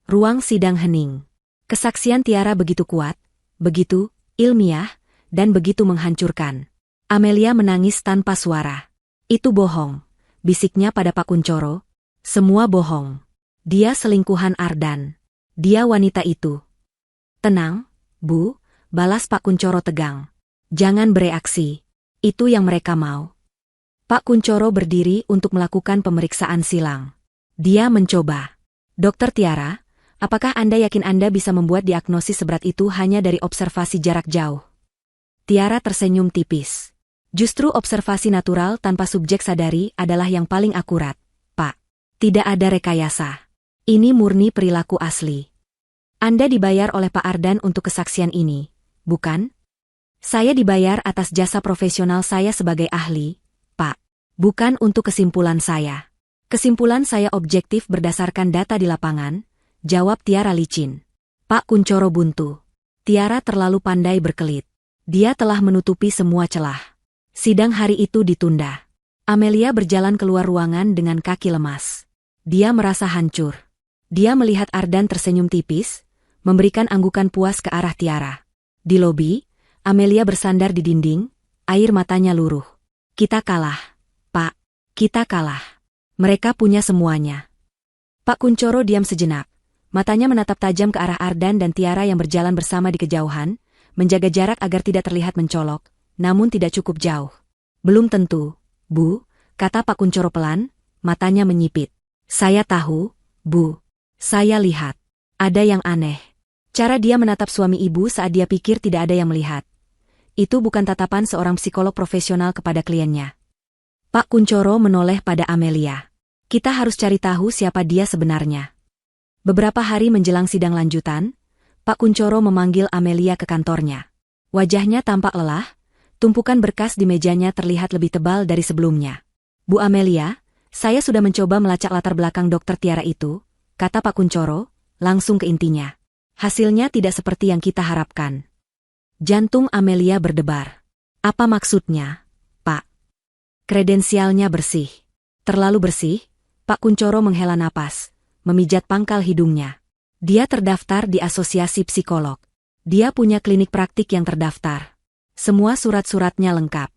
Ruang sidang hening. Kesaksian Tiara begitu kuat, begitu ilmiah, dan begitu menghancurkan. Amelia menangis tanpa suara. "Itu bohong," bisiknya pada Pak Kuncoro. "Semua bohong. Dia selingkuhan Ardan. Dia wanita itu." "Tenang, Bu," balas Pak Kuncoro tegang. "Jangan bereaksi. Itu yang mereka mau." Pak Kuncoro berdiri untuk melakukan pemeriksaan silang. Dia mencoba. "Dokter Tiara, apakah Anda yakin Anda bisa membuat diagnosis seberat itu hanya dari observasi jarak jauh?" Tiara tersenyum tipis. "Justru observasi natural tanpa subjek sadari adalah yang paling akurat, Pak. Tidak ada rekayasa. Ini murni perilaku asli. Anda dibayar oleh Pak Ardan untuk kesaksian ini, bukan?" "Saya dibayar atas jasa profesional saya sebagai ahli, Pak. Bukan untuk kesimpulan saya. Kesimpulan saya objektif berdasarkan data di lapangan," jawab Tiara licin. Pak Kuncoro buntu. Tiara terlalu pandai berkelit. Dia telah menutupi semua celah. Sidang hari itu ditunda. Amelia berjalan keluar ruangan dengan kaki lemas. Dia merasa hancur. Dia melihat Ardan tersenyum tipis, memberikan anggukan puas ke arah Tiara. Di lobi, Amelia bersandar di dinding, air matanya luruh. "Kita kalah, Pak. Kita kalah. Mereka punya semuanya." Pak Kuncoro diam sejenak. Matanya menatap tajam ke arah Ardan dan Tiara yang berjalan bersama di kejauhan, menjaga jarak agar tidak terlihat mencolok, namun tidak cukup jauh. "Belum tentu, Bu," kata Pak Kuncoro pelan, matanya menyipit. "Saya tahu, Bu. Saya lihat. Ada yang aneh." Cara dia menatap suami ibu saat dia pikir tidak ada yang melihat. Itu bukan tatapan seorang psikolog profesional kepada kliennya. Pak Kuncoro menoleh pada Amelia. "Kita harus cari tahu siapa dia sebenarnya." Beberapa hari menjelang sidang lanjutan, Pak Kuncoro memanggil Amelia ke kantornya. Wajahnya tampak lelah, tumpukan berkas di mejanya terlihat lebih tebal dari sebelumnya. "Bu Amelia, saya sudah mencoba melacak latar belakang Dokter Tiara itu," kata Pak Kuncoro, langsung ke intinya. "Hasilnya tidak seperti yang kita harapkan." Jantung Amelia berdebar. "Apa maksudnya, Pak?" "Kredensialnya bersih." "Terlalu bersih?" Pak Kuncoro menghela napas, memijat pangkal hidungnya. "Dia terdaftar di Asosiasi Psikolog. Dia punya klinik praktik yang terdaftar. Semua surat-suratnya lengkap.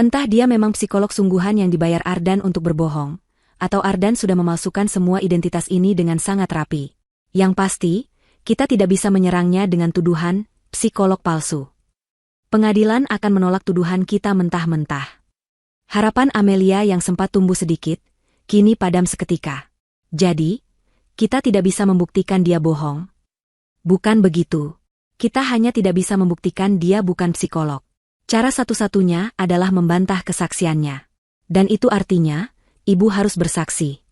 Entah dia memang psikolog sungguhan yang dibayar Ardan untuk berbohong, atau Ardan sudah memalsukan semua identitas ini dengan sangat rapi. Yang pasti, kita tidak bisa menyerangnya dengan tuduhan psikolog palsu. Pengadilan akan menolak tuduhan kita mentah-mentah." Harapan Amelia yang sempat tumbuh sedikit, kini padam seketika. "Jadi, kita tidak bisa membuktikan dia bohong?" "Bukan begitu. Kita hanya tidak bisa membuktikan dia bukan psikolog. Cara satu-satunya adalah membantah kesaksiannya. Dan itu artinya, ibu harus bersaksi."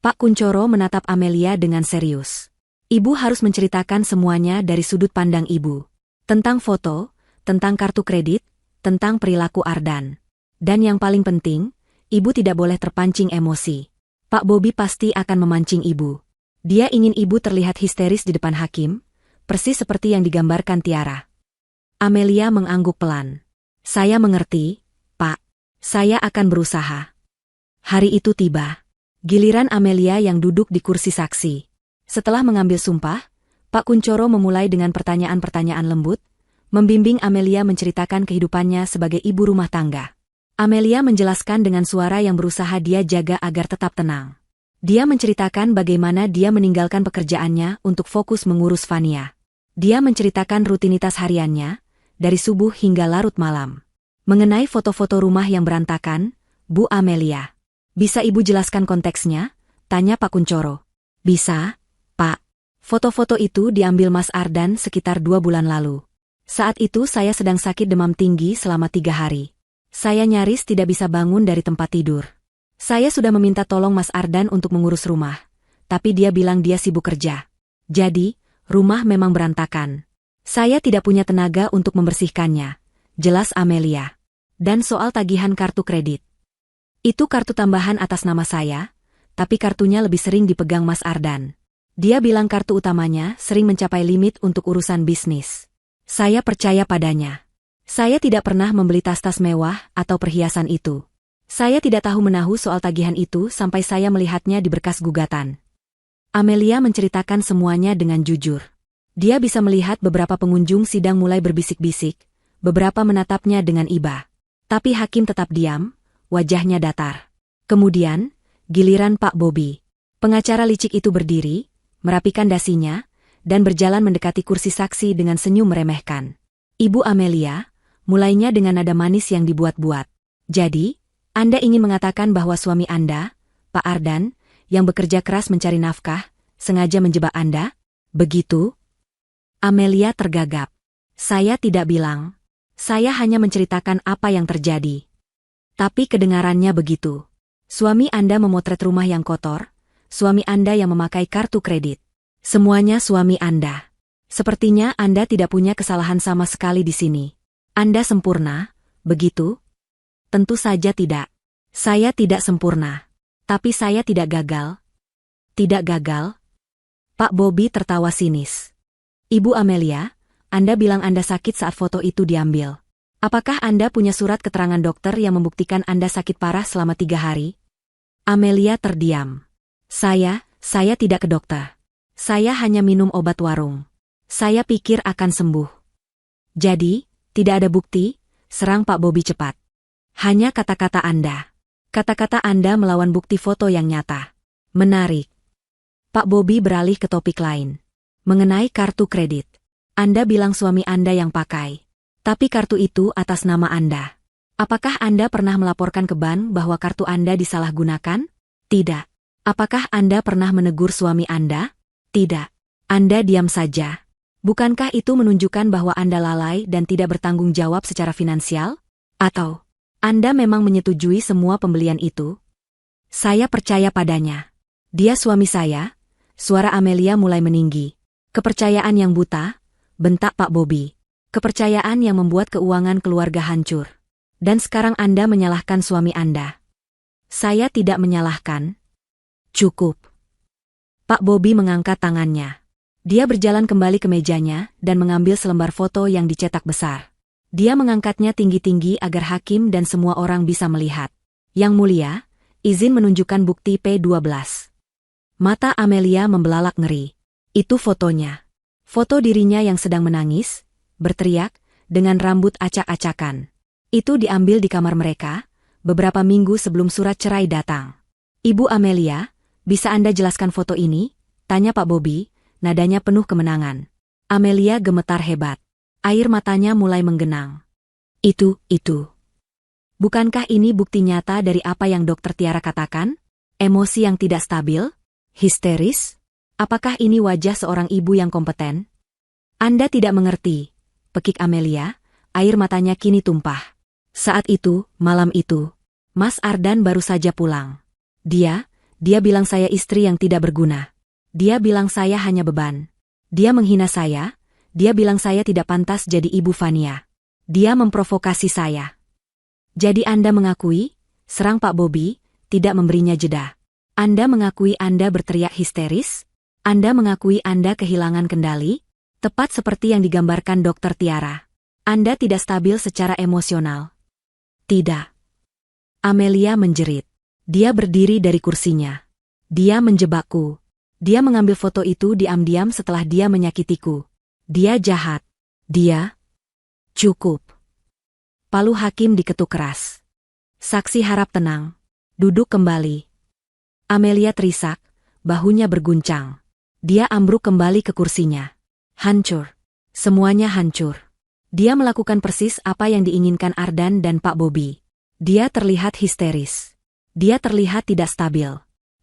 Pak Kuncoro menatap Amelia dengan serius. "Ibu harus menceritakan semuanya dari sudut pandang ibu. Tentang foto, tentang kartu kredit, tentang perilaku Ardan. Dan yang paling penting, ibu tidak boleh terpancing emosi. Pak Bobby pasti akan memancing ibu. Dia ingin ibu terlihat histeris di depan hakim, persis seperti yang digambarkan Tiara. Amelia mengangguk pelan. Saya mengerti, Pak. Saya akan berusaha. Hari itu tiba. Giliran Amelia yang duduk di kursi saksi. Setelah mengambil sumpah, Pak Kuncoro memulai dengan pertanyaan-pertanyaan lembut, membimbing Amelia menceritakan kehidupannya sebagai ibu rumah tangga. Amelia menjelaskan dengan suara yang berusaha dia jaga agar tetap tenang. Dia menceritakan bagaimana dia meninggalkan pekerjaannya untuk fokus mengurus Fania. Dia menceritakan rutinitas hariannya, dari subuh hingga larut malam. Mengenai foto-foto rumah yang berantakan, Bu Amelia. Bisa ibu jelaskan konteksnya? Tanya Pak Kuncoro. Bisa, Pak. Foto-foto itu diambil Mas Ardan sekitar 2 bulan lalu. Saat itu saya sedang sakit demam tinggi selama 3 hari. Saya nyaris tidak bisa bangun dari tempat tidur. Saya sudah meminta tolong Mas Ardan untuk mengurus rumah, tapi dia bilang dia sibuk kerja. Jadi, rumah memang berantakan. Saya tidak punya tenaga untuk membersihkannya, jelas Amelia. Dan soal tagihan kartu kredit. Itu kartu tambahan atas nama saya, tapi kartunya lebih sering dipegang Mas Ardan. Dia bilang kartu utamanya sering mencapai limit untuk urusan bisnis. Saya percaya padanya. Saya tidak pernah membeli tas-tas mewah atau perhiasan itu. Saya tidak tahu menahu soal tagihan itu sampai saya melihatnya di berkas gugatan. Amelia menceritakan semuanya dengan jujur. Dia bisa melihat beberapa pengunjung sidang mulai berbisik-bisik, beberapa menatapnya dengan iba. Tapi hakim tetap diam, wajahnya datar. Kemudian, giliran Pak Bobby. Pengacara licik itu berdiri, merapikan dasinya, dan berjalan mendekati kursi saksi dengan senyum meremehkan. Ibu Amelia, mulainya dengan nada manis yang dibuat-buat. Jadi, Anda ingin mengatakan bahwa suami Anda, Pak Ardan, yang bekerja keras mencari nafkah, sengaja menjebak Anda? Begitu? Amelia tergagap. Saya tidak bilang. Saya hanya menceritakan apa yang terjadi. Tapi kedengarannya begitu. Suami Anda memotret rumah yang kotor, suami Anda yang memakai kartu kredit. Semuanya suami Anda. Sepertinya Anda tidak punya kesalahan sama sekali di sini. Anda sempurna, begitu? Tentu saja tidak. Saya tidak sempurna. Tapi saya tidak gagal. Tidak gagal? Pak Bobby tertawa sinis. Ibu Amelia, Anda bilang Anda sakit saat foto itu diambil. Apakah Anda punya surat keterangan dokter yang membuktikan Anda sakit parah selama 3 hari? Amelia terdiam. Saya tidak ke dokter. Saya hanya minum obat warung. Saya pikir akan sembuh. Jadi, tidak ada bukti, serang Pak Bobby cepat. Hanya kata-kata Anda. Kata-kata Anda melawan bukti foto yang nyata. Menarik. Pak Bobby beralih ke topik lain. Mengenai kartu kredit. Anda bilang suami Anda yang pakai. Tapi kartu itu atas nama Anda. Apakah Anda pernah melaporkan ke bank bahwa kartu Anda disalahgunakan? Tidak. Apakah Anda pernah menegur suami Anda? Tidak. Anda diam saja. Bukankah itu menunjukkan bahwa Anda lalai dan tidak bertanggung jawab secara finansial? Atau Anda memang menyetujui semua pembelian itu? Saya percaya padanya. Dia suami saya. Suara Amelia mulai meninggi. Kepercayaan yang buta, bentak Pak Bobby. Kepercayaan yang membuat keuangan keluarga hancur. Dan sekarang Anda menyalahkan suami Anda. Saya tidak menyalahkan. Cukup. Pak Bobby mengangkat tangannya. Dia berjalan kembali ke mejanya dan mengambil selembar foto yang dicetak besar. Dia mengangkatnya tinggi-tinggi agar hakim dan semua orang bisa melihat. Yang mulia, izin menunjukkan bukti P12. Mata Amelia membelalak ngeri. Itu fotonya. Foto dirinya yang sedang menangis, berteriak, dengan rambut acak-acakan. Itu diambil di kamar mereka, beberapa minggu sebelum surat cerai datang. Ibu Amelia, bisa Anda jelaskan foto ini? Tanya Pak Bobby, nadanya penuh kemenangan. Amelia gemetar hebat. Air matanya mulai menggenang. Itu. Bukankah ini bukti nyata dari apa yang Dokter Tiara katakan? Emosi yang tidak stabil? Histeris? Apakah ini wajah seorang ibu yang kompeten? Anda tidak mengerti, pekik Amelia, air matanya kini tumpah. Saat itu, malam itu, Mas Ardan baru saja pulang. Dia bilang saya istri yang tidak berguna. Dia bilang saya hanya beban. Dia menghina saya, dia bilang saya tidak pantas jadi ibu Fania. Dia memprovokasi saya. Jadi Anda mengakui, serang Pak Bobby, tidak memberinya jeda. Anda mengakui Anda berteriak histeris? Anda mengakui Anda kehilangan kendali? Tepat seperti yang digambarkan Dokter Tiara. Anda tidak stabil secara emosional. Tidak. Amelia menjerit. Dia berdiri dari kursinya. Dia menjebakku. Dia mengambil foto itu diam-diam setelah dia menyakitiku. Dia jahat. Dia... Cukup. Palu hakim diketuk keras. Saksi harap tenang. Duduk kembali. Amelia terisak, bahunya berguncang. Dia ambruk kembali ke kursinya. Hancur. Semuanya hancur. Dia melakukan persis apa yang diinginkan Ardan dan Pak Bobby. Dia terlihat histeris. Dia terlihat tidak stabil.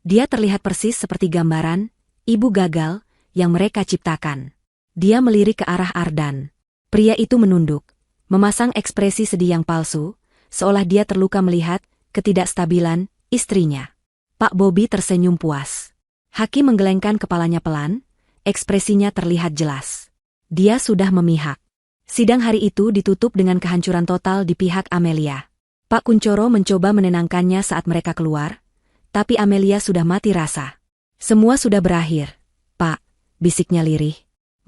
Dia terlihat persis seperti gambaran ibu gagal yang mereka ciptakan. Dia melirik ke arah Ardan. Pria itu menunduk, memasang ekspresi sedih yang palsu, seolah dia terluka melihat ketidakstabilan istrinya. Pak Bobby tersenyum puas. Hakim menggelengkan kepalanya pelan, ekspresinya terlihat jelas. Dia sudah memihak. Sidang hari itu ditutup dengan kehancuran total di pihak Amelia. Pak Kuncoro mencoba menenangkannya saat mereka keluar, tapi Amelia sudah mati rasa. Semua sudah berakhir, Pak, bisiknya lirih.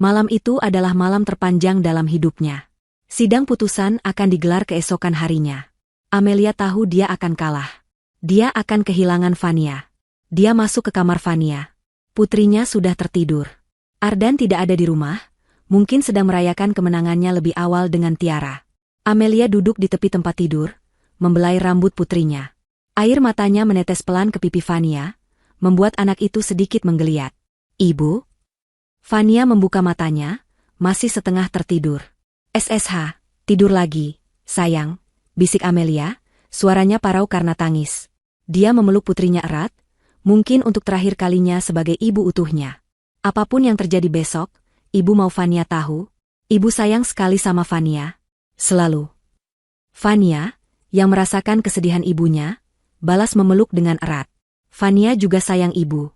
Malam itu adalah malam terpanjang dalam hidupnya. Sidang putusan akan digelar keesokan harinya. Amelia tahu dia akan kalah. Dia akan kehilangan Vania. Dia masuk ke kamar Vania. Putrinya sudah tertidur. Ardan tidak ada di rumah, mungkin sedang merayakan kemenangannya lebih awal dengan Tiara. Amelia duduk di tepi tempat tidur, membelai rambut putrinya. Air matanya menetes pelan ke pipi Vania, membuat anak itu sedikit menggeliat. Ibu? Vania membuka matanya, masih setengah tertidur. SSH, tidur lagi, sayang, bisik Amelia, suaranya parau karena tangis. Dia memeluk putrinya erat, mungkin untuk terakhir kalinya sebagai ibu utuhnya. Apapun yang terjadi besok, ibu mau Vania tahu, ibu sayang sekali sama Vania. Selalu. Vania, yang merasakan kesedihan ibunya, balas memeluk dengan erat. Vania juga sayang ibu.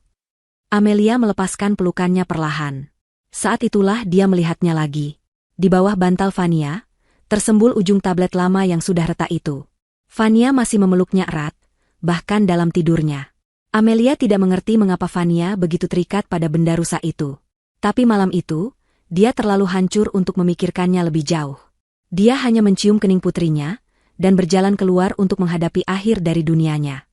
Amelia melepaskan pelukannya perlahan. Saat itulah dia melihatnya lagi. Di bawah bantal Vania, tersembul ujung tablet lama yang sudah retak itu. Vania masih memeluknya erat, bahkan dalam tidurnya. Amelia tidak mengerti mengapa Vania begitu terikat pada benda rusak itu. Tapi malam itu, dia terlalu hancur untuk memikirkannya lebih jauh. Dia hanya mencium kening putrinya, dan berjalan keluar untuk menghadapi akhir dari dunianya.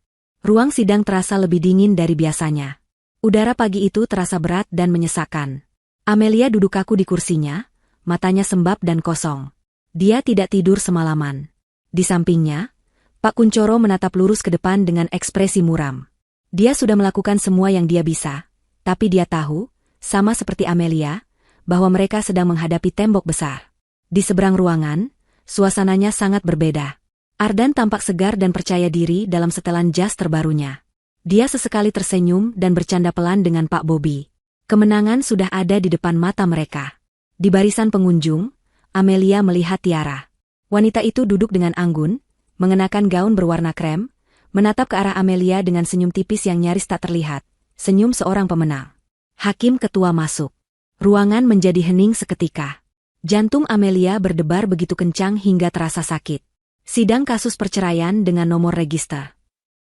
Ruang sidang terasa lebih dingin dari biasanya. Udara pagi itu terasa berat dan menyesakkan. Amelia duduk kaku di kursinya, matanya sembab dan kosong. Dia tidak tidur semalaman. Di sampingnya, Pak Kuncoro menatap lurus ke depan dengan ekspresi muram. Dia sudah melakukan semua yang dia bisa, tapi dia tahu, sama seperti Amelia, bahwa mereka sedang menghadapi tembok besar. Di seberang ruangan, suasananya sangat berbeda. Ardan tampak segar dan percaya diri dalam setelan jas terbarunya. Dia sesekali tersenyum dan bercanda pelan dengan Pak Bobby. Kemenangan sudah ada di depan mata mereka. Di barisan pengunjung, Amelia melihat Tiara. Wanita itu duduk dengan anggun, mengenakan gaun berwarna krem, menatap ke arah Amelia dengan senyum tipis yang nyaris tak terlihat, senyum seorang pemenang. Hakim ketua masuk. Ruangan menjadi hening seketika. Jantung Amelia berdebar begitu kencang hingga terasa sakit. Sidang kasus perceraian dengan nomor register.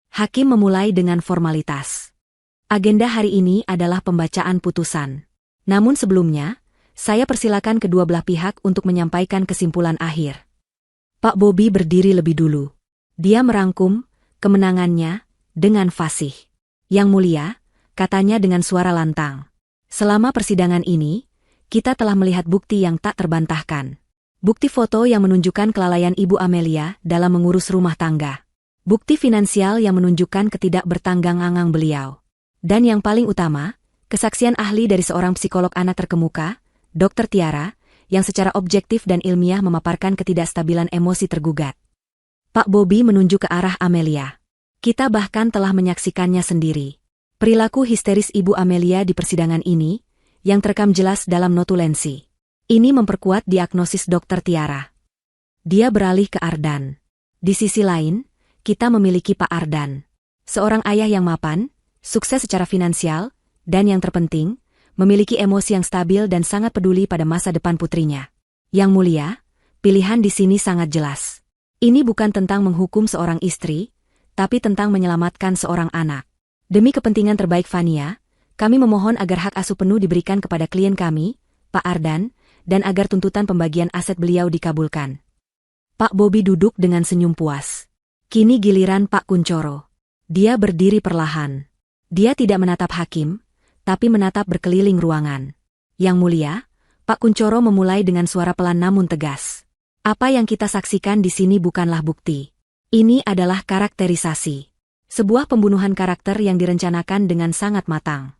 Hakim memulai dengan formalitas. Agenda hari ini adalah pembacaan putusan. Namun sebelumnya, saya persilakan kedua belah pihak untuk menyampaikan kesimpulan akhir. Pak Bobby berdiri lebih dulu. Dia merangkum kemenangannya dengan fasih. Yang mulia, katanya dengan suara lantang. Selama persidangan ini, kita telah melihat bukti yang tak terbantahkan. Bukti foto yang menunjukkan kelalaian Ibu Amelia dalam mengurus rumah tangga. Bukti finansial yang menunjukkan ketidakbertanggang-angang beliau. Dan yang paling utama, kesaksian ahli dari seorang psikolog anak terkemuka, Dr. Tiara, yang secara objektif dan ilmiah memaparkan ketidakstabilan emosi tergugat. Pak Bobby menunjuk ke arah Amelia. Kita bahkan telah menyaksikannya sendiri. Perilaku histeris Ibu Amelia di persidangan ini, yang terekam jelas dalam notulensi. Ini memperkuat diagnosis Dr. Tiara. Dia beralih ke Ardan. Di sisi lain, kita memiliki Pak Ardan. Seorang ayah yang mapan, sukses secara finansial, dan yang terpenting, memiliki emosi yang stabil dan sangat peduli pada masa depan putrinya. Yang mulia, pilihan di sini sangat jelas. Ini bukan tentang menghukum seorang istri, tapi tentang menyelamatkan seorang anak. Demi kepentingan terbaik Fania, kami memohon agar hak asuh penuh diberikan kepada klien kami, Pak Ardan, dan agar tuntutan pembagian aset beliau dikabulkan. Pak Bobi duduk dengan senyum puas. Kini giliran Pak Kunchoro. Dia berdiri perlahan. Dia tidak menatap hakim, tapi menatap berkeliling ruangan. Yang mulia, Pak Kunchoro memulai dengan suara pelan namun tegas. Apa yang kita saksikan di sini bukanlah bukti. Ini adalah karakterisasi. Sebuah pembunuhan karakter yang direncanakan dengan sangat matang.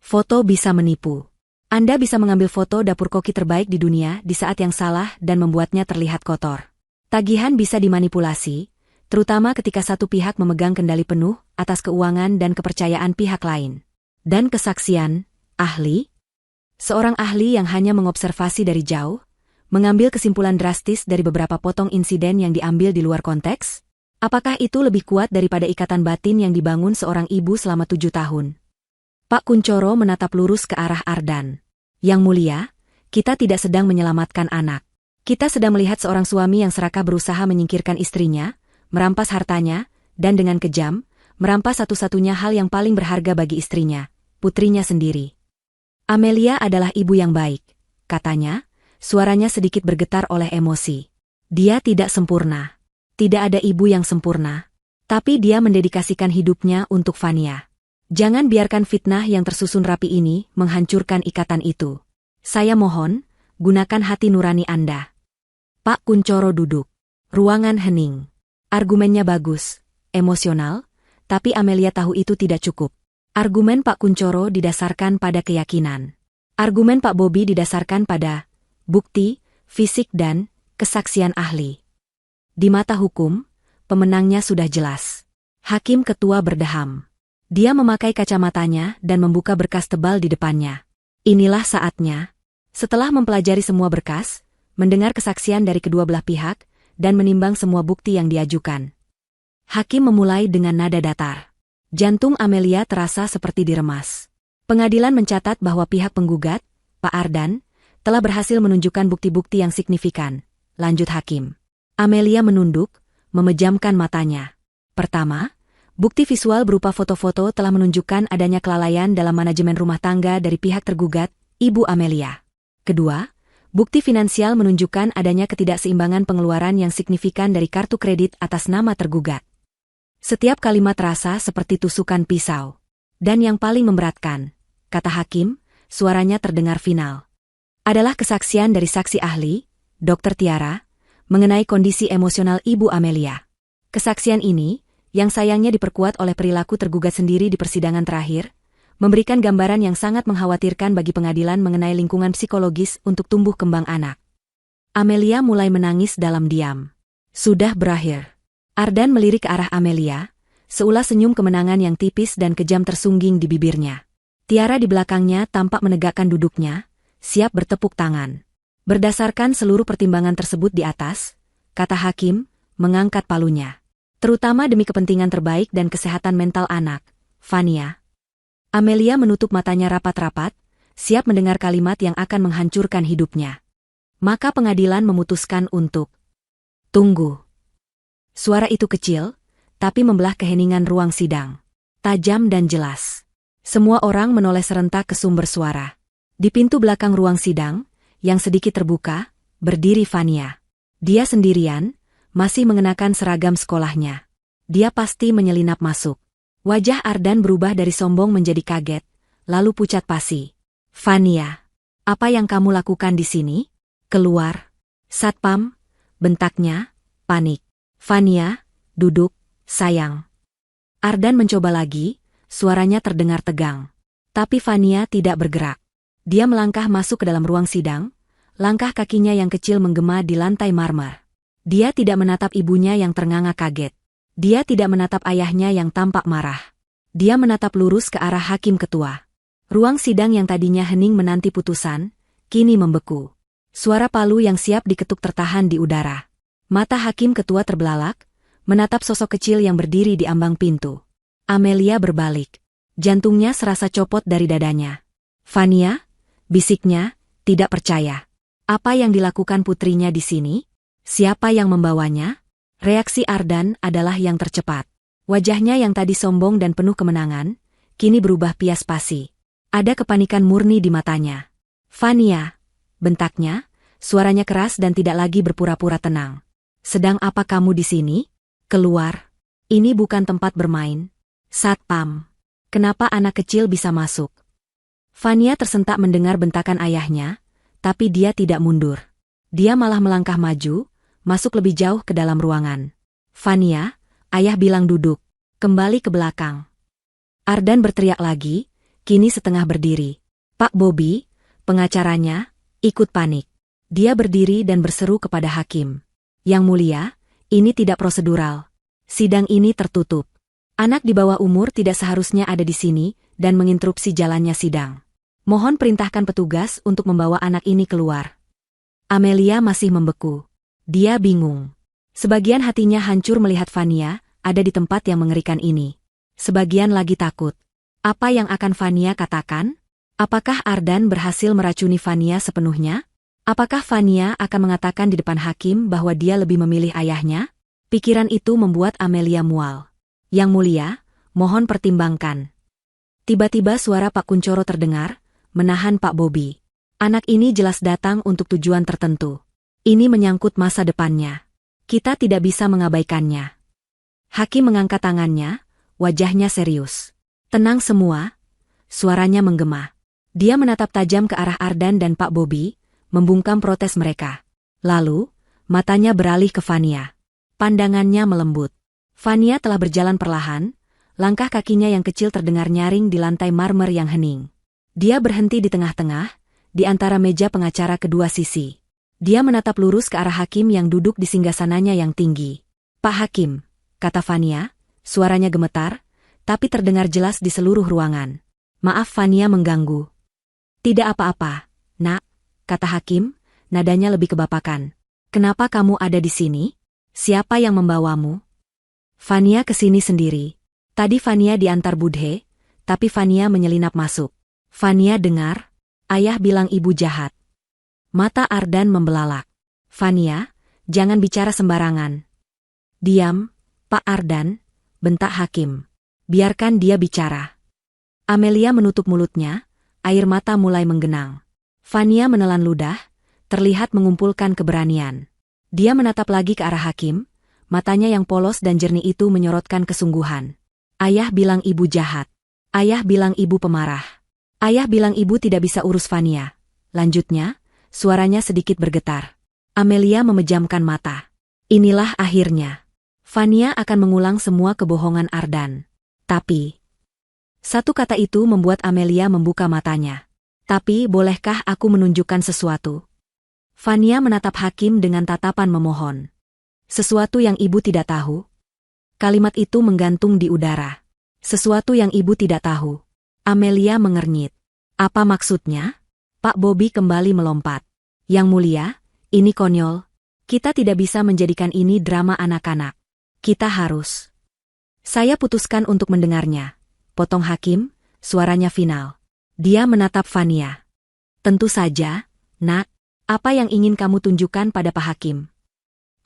Foto bisa menipu. Anda bisa mengambil foto dapur koki terbaik di dunia di saat yang salah dan membuatnya terlihat kotor. Tagihan bisa dimanipulasi, terutama ketika satu pihak memegang kendali penuh atas keuangan dan kepercayaan pihak lain. Dan kesaksian, ahli? Seorang ahli yang hanya mengobservasi dari jauh, mengambil kesimpulan drastis dari beberapa potong insiden yang diambil di luar konteks? Apakah itu lebih kuat daripada ikatan batin yang dibangun seorang ibu selama 7 tahun? Pak Kunchoro menatap lurus ke arah Ardan. Yang mulia, kita tidak sedang menyelamatkan anak. Kita sedang melihat seorang suami yang serakah berusaha menyingkirkan istrinya, merampas hartanya, dan dengan kejam, merampas satu-satunya hal yang paling berharga bagi istrinya, putrinya sendiri. Amelia adalah ibu yang baik, katanya. Suaranya sedikit bergetar oleh emosi. Dia tidak sempurna. Tidak ada ibu yang sempurna. Tapi dia mendedikasikan hidupnya untuk Fania. Jangan biarkan fitnah yang tersusun rapi ini menghancurkan ikatan itu. Saya mohon, gunakan hati nurani Anda. Pak Kunchoro duduk. Ruangan hening. Argumennya bagus, emosional, tapi Amelia tahu itu tidak cukup. Argumen Pak Kunchoro didasarkan pada keyakinan. Argumen Pak Bobi didasarkan pada bukti, fisik dan kesaksian ahli. Di mata hukum, pemenangnya sudah jelas. Hakim ketua berdeham. Dia memakai kacamatanya dan membuka berkas tebal di depannya. Inilah saatnya. Setelah mempelajari semua berkas, mendengar kesaksian dari kedua belah pihak, dan menimbang semua bukti yang diajukan. Hakim memulai dengan nada datar. Jantung Amelia terasa seperti diremas. Pengadilan mencatat bahwa pihak penggugat, Pak Ardan, telah berhasil menunjukkan bukti-bukti yang signifikan. Lanjut Hakim. Amelia menunduk, memejamkan matanya. Pertama, bukti visual berupa foto-foto telah menunjukkan adanya kelalaian dalam manajemen rumah tangga dari pihak tergugat, Ibu Amelia. Kedua, bukti finansial menunjukkan adanya ketidakseimbangan pengeluaran yang signifikan dari kartu kredit atas nama tergugat. Setiap kalimat terasa seperti tusukan pisau. Dan yang paling memberatkan, kata Hakim, suaranya terdengar final, adalah kesaksian dari saksi ahli, Dr. Tiara, mengenai kondisi emosional Ibu Amelia. Kesaksian ini, yang sayangnya diperkuat oleh perilaku tergugat sendiri di persidangan terakhir, memberikan gambaran yang sangat mengkhawatirkan bagi pengadilan mengenai lingkungan psikologis untuk tumbuh kembang anak. Amelia mulai menangis dalam diam. Sudah berakhir. Ardan melirik ke arah Amelia, seulas senyum kemenangan yang tipis dan kejam tersungging di bibirnya. Tiara di belakangnya tampak menegakkan duduknya, siap bertepuk tangan. Berdasarkan seluruh pertimbangan tersebut di atas, kata Hakim, mengangkat palunya. Terutama demi kepentingan terbaik dan kesehatan mental anak, Fania. Amelia menutup matanya rapat-rapat, siap mendengar kalimat yang akan menghancurkan hidupnya. Maka pengadilan memutuskan untuk tunggu. Suara itu kecil, tapi membelah keheningan ruang sidang. Tajam dan jelas. Semua orang menoleh serentak ke sumber suara. Di pintu belakang ruang sidang, yang sedikit terbuka, berdiri Fania. Dia sendirian, masih mengenakan seragam sekolahnya. Dia pasti menyelinap masuk. Wajah Ardan berubah dari sombong menjadi kaget, lalu pucat pasi. Fania, apa yang kamu lakukan di sini? Keluar. Satpam, bentaknya, panik. Fania, duduk, sayang. Ardan mencoba lagi, suaranya terdengar tegang. Tapi Fania tidak bergerak. Dia melangkah masuk ke dalam ruang sidang, langkah kakinya yang kecil menggema di lantai marmer. Dia tidak menatap ibunya yang ternganga kaget. Dia tidak menatap ayahnya yang tampak marah. Dia menatap lurus ke arah Hakim ketua. Ruang sidang yang tadinya hening menanti putusan, kini membeku. Suara palu yang siap diketuk tertahan di udara. Mata Hakim ketua terbelalak, menatap sosok kecil yang berdiri di ambang pintu. Amelia berbalik. Jantungnya serasa copot dari dadanya. Fania, bisiknya, tidak percaya. Apa yang dilakukan putrinya di sini? Siapa yang membawanya? Reaksi Ardan adalah yang tercepat. Wajahnya yang tadi sombong dan penuh kemenangan, kini berubah pias pasi. Ada kepanikan murni di matanya. Fania, bentaknya, suaranya keras dan tidak lagi berpura-pura tenang. Sedang apa kamu di sini? Keluar. Ini bukan tempat bermain. Satpam. Kenapa anak kecil bisa masuk? Fania tersentak mendengar bentakan ayahnya, tapi dia tidak mundur. Dia malah melangkah maju, masuk lebih jauh ke dalam ruangan. Fania, ayah bilang duduk. Kembali ke belakang. Ardan berteriak lagi, kini setengah berdiri. Pak Bobby, pengacaranya, ikut panik. Dia berdiri dan berseru kepada hakim. Yang mulia, ini tidak prosedural. Sidang ini tertutup. Anak di bawah umur tidak seharusnya ada di sini dan menginterupsi jalannya sidang. Mohon perintahkan petugas untuk membawa anak ini keluar. Amelia masih membeku. Dia bingung. Sebagian hatinya hancur melihat Fania ada di tempat yang mengerikan ini. Sebagian lagi takut. Apa yang akan Fania katakan? Apakah Ardan berhasil meracuni Fania sepenuhnya? Apakah Fania akan mengatakan di depan hakim bahwa dia lebih memilih ayahnya? Pikiran itu membuat Amelia mual. Yang mulia, mohon pertimbangkan. Tiba-tiba suara Pak Kuncoro terdengar, menahan Pak Bobby. Anak ini jelas datang untuk tujuan tertentu. Ini menyangkut masa depannya. Kita tidak bisa mengabaikannya. Hakim mengangkat tangannya, wajahnya serius. Tenang semua, suaranya menggema. Dia menatap tajam ke arah Ardan dan Pak Bobby, membungkam protes mereka. Lalu, matanya beralih ke Fania. Pandangannya melembut. Fania telah berjalan perlahan, langkah kakinya yang kecil terdengar nyaring di lantai marmer yang hening. Dia berhenti di tengah-tengah, di antara meja pengacara kedua sisi. Dia menatap lurus ke arah hakim yang duduk di singgasananya yang tinggi. Pak Hakim, kata Fania, suaranya gemetar, tapi terdengar jelas di seluruh ruangan. Maaf Fania mengganggu. Tidak apa-apa, nak, kata hakim, nadanya lebih kebapakan. Kenapa kamu ada di sini? Siapa yang membawamu? Fania ke sini sendiri. Tadi Fania diantar Budhe, tapi Fania menyelinap masuk. Fania dengar, ayah bilang ibu jahat. Mata Ardan membelalak. Fania, jangan bicara sembarangan. Diam, Pak Ardan, bentak hakim. Biarkan dia bicara. Amelia menutup mulutnya, air mata mulai menggenang. Fania menelan ludah, terlihat mengumpulkan keberanian. Dia menatap lagi ke arah hakim, matanya yang polos dan jernih itu menyorotkan kesungguhan. Ayah bilang ibu jahat. Ayah bilang ibu pemarah. Ayah bilang ibu tidak bisa urus Fania. Lanjutnya, suaranya sedikit bergetar. Amelia memejamkan mata. Inilah akhirnya. Fania akan mengulang semua kebohongan Ardan. Tapi, satu kata itu membuat Amelia membuka matanya. Tapi bolehkah aku menunjukkan sesuatu? Fania menatap hakim dengan tatapan memohon. Sesuatu yang ibu tidak tahu? Kalimat itu menggantung di udara. Sesuatu yang ibu tidak tahu. Amelia mengernyit. Apa maksudnya? Pak Bobby kembali melompat. Yang mulia, ini konyol. Kita tidak bisa menjadikan ini drama anak-anak. Kita harus. Saya putuskan untuk mendengarnya. Potong hakim, suaranya final. Dia menatap Fania. Tentu saja, nak. Apa yang ingin kamu tunjukkan pada Pak Hakim?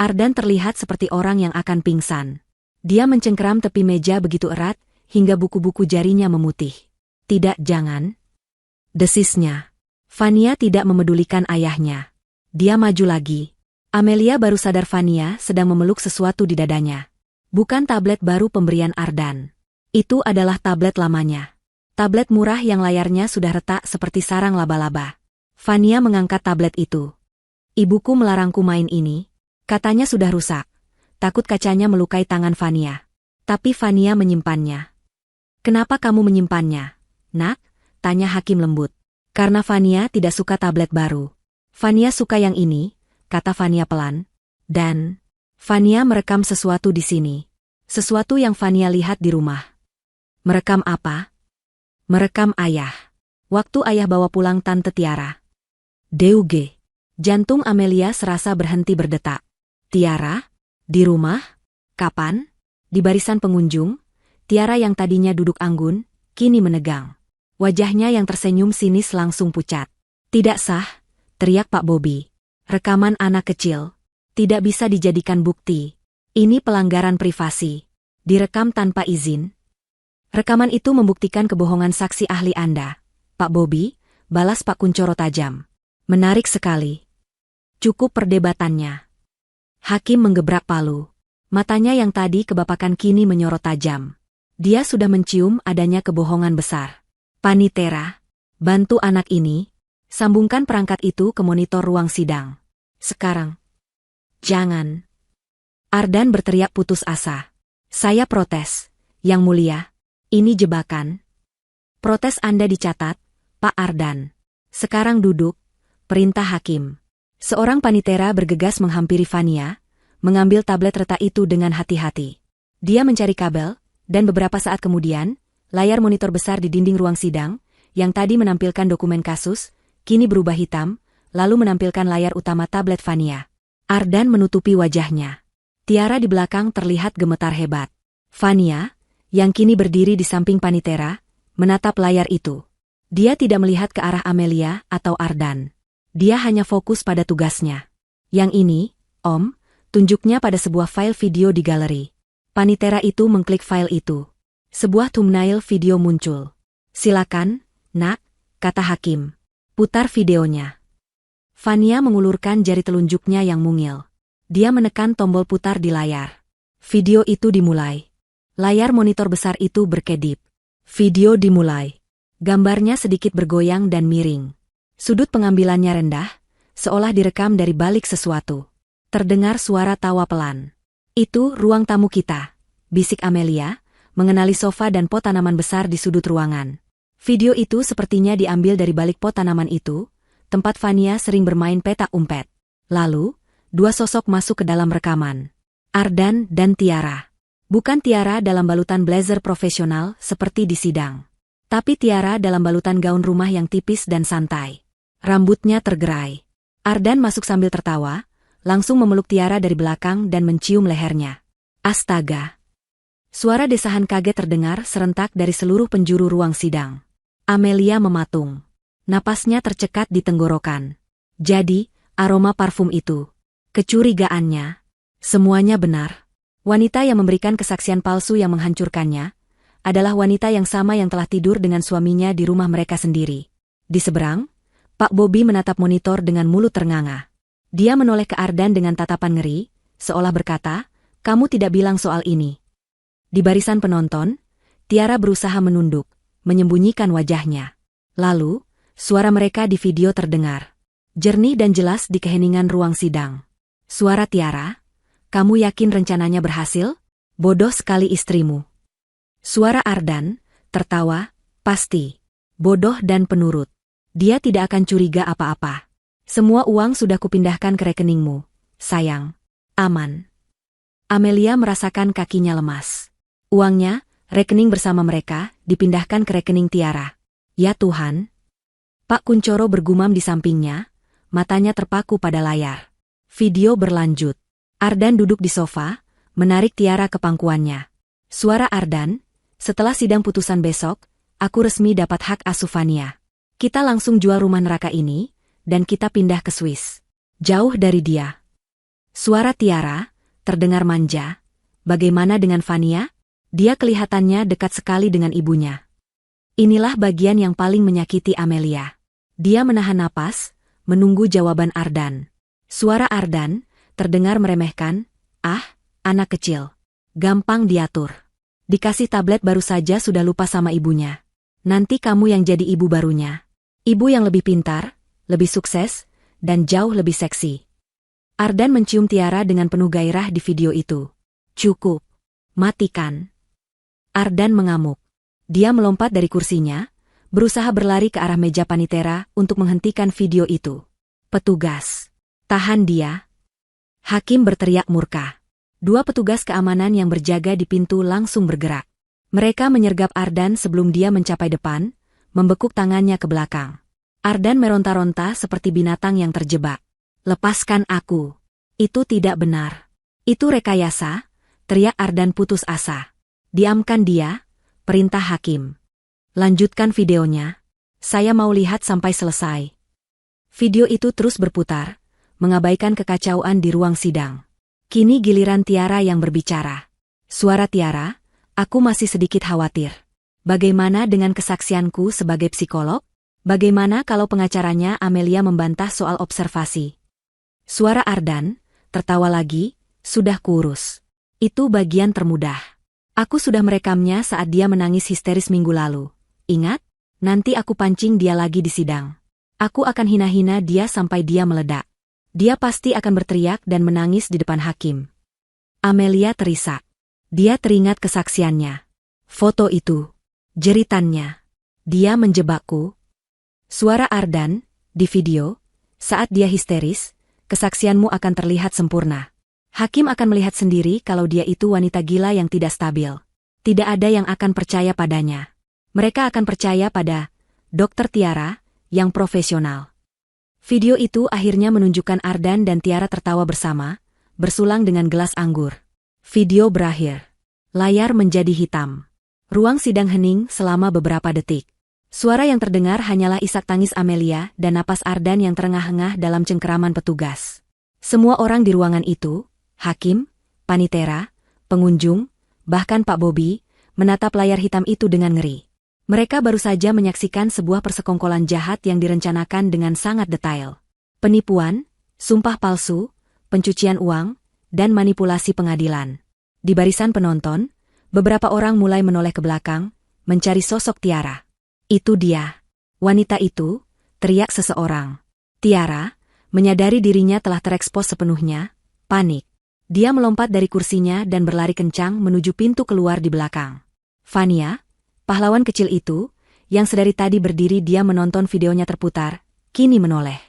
Ardan terlihat seperti orang yang akan pingsan. Dia mencengkeram tepi meja begitu erat, hingga buku-buku jarinya memutih. Tidak, jangan. Desisnya. Fania tidak memedulikan ayahnya. Dia maju lagi. Amelia baru sadar Fania sedang memeluk sesuatu di dadanya. Bukan tablet baru pemberian Ardan. Itu adalah tablet lamanya. Tablet murah yang layarnya sudah retak seperti sarang laba-laba. Fania mengangkat tablet itu. Ibuku melarangku main ini. Katanya sudah rusak. Takut kacanya melukai tangan Fania. Tapi Fania menyimpannya. Kenapa kamu menyimpannya, nak? Tanya hakim lembut. Karena Fania tidak suka tablet baru. Fania suka yang ini, kata Fania pelan. Dan, Fania merekam sesuatu di sini. Sesuatu yang Fania lihat di rumah. Merekam apa? Merekam ayah. Waktu ayah bawa pulang Tante Tiara. Deuge. Jantung Amelia serasa berhenti berdetak. Tiara? Di rumah? Kapan? Di barisan pengunjung, Tiara yang tadinya duduk anggun, kini menegang. Wajahnya yang tersenyum sinis langsung pucat. Tidak sah, teriak Pak Bobi. Rekaman anak kecil. Tidak bisa dijadikan bukti. Ini pelanggaran privasi. Direkam tanpa izin. Rekaman itu membuktikan kebohongan saksi ahli Anda, Pak Bobi, balas Pak Kuncoro tajam. Menarik sekali. Cukup perdebatannya. Hakim menggebrak palu. Matanya yang tadi kebapakan kini menyorot tajam. Dia sudah mencium adanya kebohongan besar. Panitera, bantu anak ini. Sambungkan perangkat itu ke monitor ruang sidang. Sekarang. Jangan. Ardan berteriak putus asa. Saya protes, Yang Mulia. Ini jebakan. Protes Anda dicatat, Pak Ardan. Sekarang duduk. Perintah hakim. Seorang panitera bergegas menghampiri Fania, mengambil tablet retak itu dengan hati-hati. Dia mencari kabel, dan beberapa saat kemudian, layar monitor besar di dinding ruang sidang, yang tadi menampilkan dokumen kasus, kini berubah hitam, lalu menampilkan layar utama tablet Fania. Ardan menutupi wajahnya. Tiara di belakang terlihat gemetar hebat. Fania, yang kini berdiri di samping panitera, menatap layar itu. Dia tidak melihat ke arah Amelia atau Ardan. Dia hanya fokus pada tugasnya. Yang ini, Om, tunjuknya pada sebuah file video di galeri. Panitera itu mengklik file itu. Sebuah thumbnail video muncul. Silakan, Nak, kata hakim. Putar videonya. Fania mengulurkan jari telunjuknya yang mungil. Dia menekan tombol putar di layar. Video itu dimulai. Layar monitor besar itu berkedip. Video dimulai. Gambarnya sedikit bergoyang dan miring. Sudut pengambilannya rendah, seolah direkam dari balik sesuatu. Terdengar suara tawa pelan. Itu ruang tamu kita, bisik Amelia, mengenali sofa dan pot tanaman besar di sudut ruangan. Video itu sepertinya diambil dari balik pot tanaman itu, tempat Fania sering bermain petak umpet. Lalu, dua sosok masuk ke dalam rekaman. Ardan dan Tiara. Bukan Tiara dalam balutan blazer profesional seperti di sidang. Tapi Tiara dalam balutan gaun rumah yang tipis dan santai. Rambutnya tergerai. Ardan masuk sambil tertawa, langsung memeluk Tiara dari belakang dan mencium lehernya. Astaga! Suara desahan kaget terdengar serentak dari seluruh penjuru ruang sidang. Amelia mematung. Napasnya tercekat di tenggorokan. Jadi, aroma parfum itu. Kecurigaannya. Semuanya benar. Wanita yang memberikan kesaksian palsu yang menghancurkannya adalah wanita yang sama yang telah tidur dengan suaminya di rumah mereka sendiri. Di seberang, Pak Bobi menatap monitor dengan mulut ternganga. Dia menoleh ke Ardan dengan tatapan ngeri, seolah berkata, "Kamu tidak bilang soal ini." Di barisan penonton, Tiara berusaha menunduk, menyembunyikan wajahnya. Lalu, suara mereka di video terdengar. Jernih dan jelas di keheningan ruang sidang. Suara Tiara, "Kamu yakin rencananya berhasil? Bodoh sekali istrimu." Suara Ardan, tertawa, "Pasti. Bodoh dan penurut. Dia tidak akan curiga apa-apa. Semua uang sudah kupindahkan ke rekeningmu, sayang. Aman." Amelia merasakan kakinya lemas. Uangnya, rekening bersama mereka, dipindahkan ke rekening Tiara. Ya Tuhan. Pak Kuncoro bergumam di sampingnya, matanya terpaku pada layar. Video berlanjut. Ardan duduk di sofa, menarik Tiara ke pangkuannya. Suara Ardan, "Setelah sidang putusan besok, aku resmi dapat hak asuh Fania. Kita langsung jual rumah neraka ini, dan kita pindah ke Swiss. Jauh dari dia." Suara Tiara, terdengar manja. "Bagaimana dengan Fania? Dia kelihatannya dekat sekali dengan ibunya." Inilah bagian yang paling menyakiti Amelia. Dia menahan napas, menunggu jawaban Ardan. Suara Ardan, terdengar meremehkan, "Ah, anak kecil. Gampang diatur. Dikasih tablet baru saja sudah lupa sama ibunya. Nanti kamu yang jadi ibu barunya. Ibu yang lebih pintar, lebih sukses, dan jauh lebih seksi." Ardan mencium Tiara dengan penuh gairah di video itu. "Cukup. Matikan." Ardan mengamuk. Dia melompat dari kursinya, berusaha berlari ke arah meja panitera untuk menghentikan video itu. "Petugas, tahan dia." Hakim berteriak murka. Dua petugas keamanan yang berjaga di pintu langsung bergerak. Mereka menyergap Ardan sebelum dia mencapai depan, membekuk tangannya ke belakang. Ardan meronta-ronta seperti binatang yang terjebak. "Lepaskan aku. Itu tidak benar. Itu rekayasa," teriak Ardan putus asa. "Diamkan dia," perintah hakim. "Lanjutkan videonya. Saya mau lihat sampai selesai." Video itu terus berputar, mengabaikan kekacauan di ruang sidang. Kini giliran Tiara yang berbicara. Suara Tiara, aku masih sedikit khawatir. Bagaimana dengan kesaksianku sebagai psikolog? Bagaimana kalau pengacaranya Amelia membantah soal observasi? Suara Ardan, tertawa lagi, sudah kurus. Itu bagian termudah. Aku sudah merekamnya saat dia menangis histeris minggu lalu. Ingat? Nanti aku pancing dia lagi di sidang. Aku akan hina-hina dia sampai dia meledak. Dia pasti akan berteriak dan menangis di depan hakim. Amelia terisak. Dia teringat kesaksiannya. Foto itu. Jeritannya. Dia menjebakku. Suara Ardan, di video, saat dia histeris, kesaksianmu akan terlihat sempurna. Hakim akan melihat sendiri kalau dia itu wanita gila yang tidak stabil. Tidak ada yang akan percaya padanya. Mereka akan percaya pada Dr. Tiara, yang profesional. Video itu akhirnya menunjukkan Ardan dan Tiara tertawa bersama, bersulang dengan gelas anggur. Video berakhir. Layar menjadi hitam. Ruang sidang hening selama beberapa detik. Suara yang terdengar hanyalah isak tangis Amelia dan napas Ardan yang terengah-engah dalam cengkeraman petugas. Semua orang di ruangan itu, hakim, panitera, pengunjung, bahkan Pak Bobby, menatap layar hitam itu dengan ngeri. Mereka baru saja menyaksikan sebuah persekongkolan jahat yang direncanakan dengan sangat detail. Penipuan, sumpah palsu, pencucian uang, dan manipulasi pengadilan. Di barisan penonton, beberapa orang mulai menoleh ke belakang, mencari sosok Tiara. Itu dia. Wanita itu, teriak seseorang. Tiara, menyadari dirinya telah terekspos sepenuhnya, panik. Dia melompat dari kursinya dan berlari kencang menuju pintu keluar di belakang. Fania, pahlawan kecil itu, yang sedari tadi berdiri dia menonton videonya terputar, kini menoleh.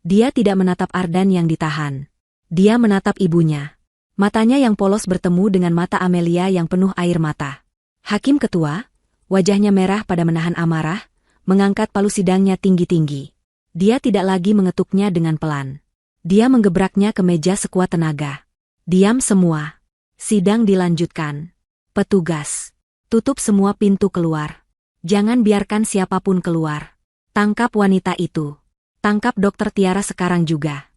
Dia tidak menatap Ardan yang ditahan. Dia menatap ibunya. Matanya yang polos bertemu dengan mata Amelia yang penuh air mata. Hakim ketua, wajahnya merah pada menahan amarah, mengangkat palu sidangnya tinggi-tinggi. Dia tidak lagi mengetuknya dengan pelan. Dia menggebraknya ke meja sekuat tenaga. Diam semua. Sidang dilanjutkan. Petugas, tutup semua pintu keluar. Jangan biarkan siapapun keluar. Tangkap wanita itu. Tangkap Dr. Tiara sekarang juga.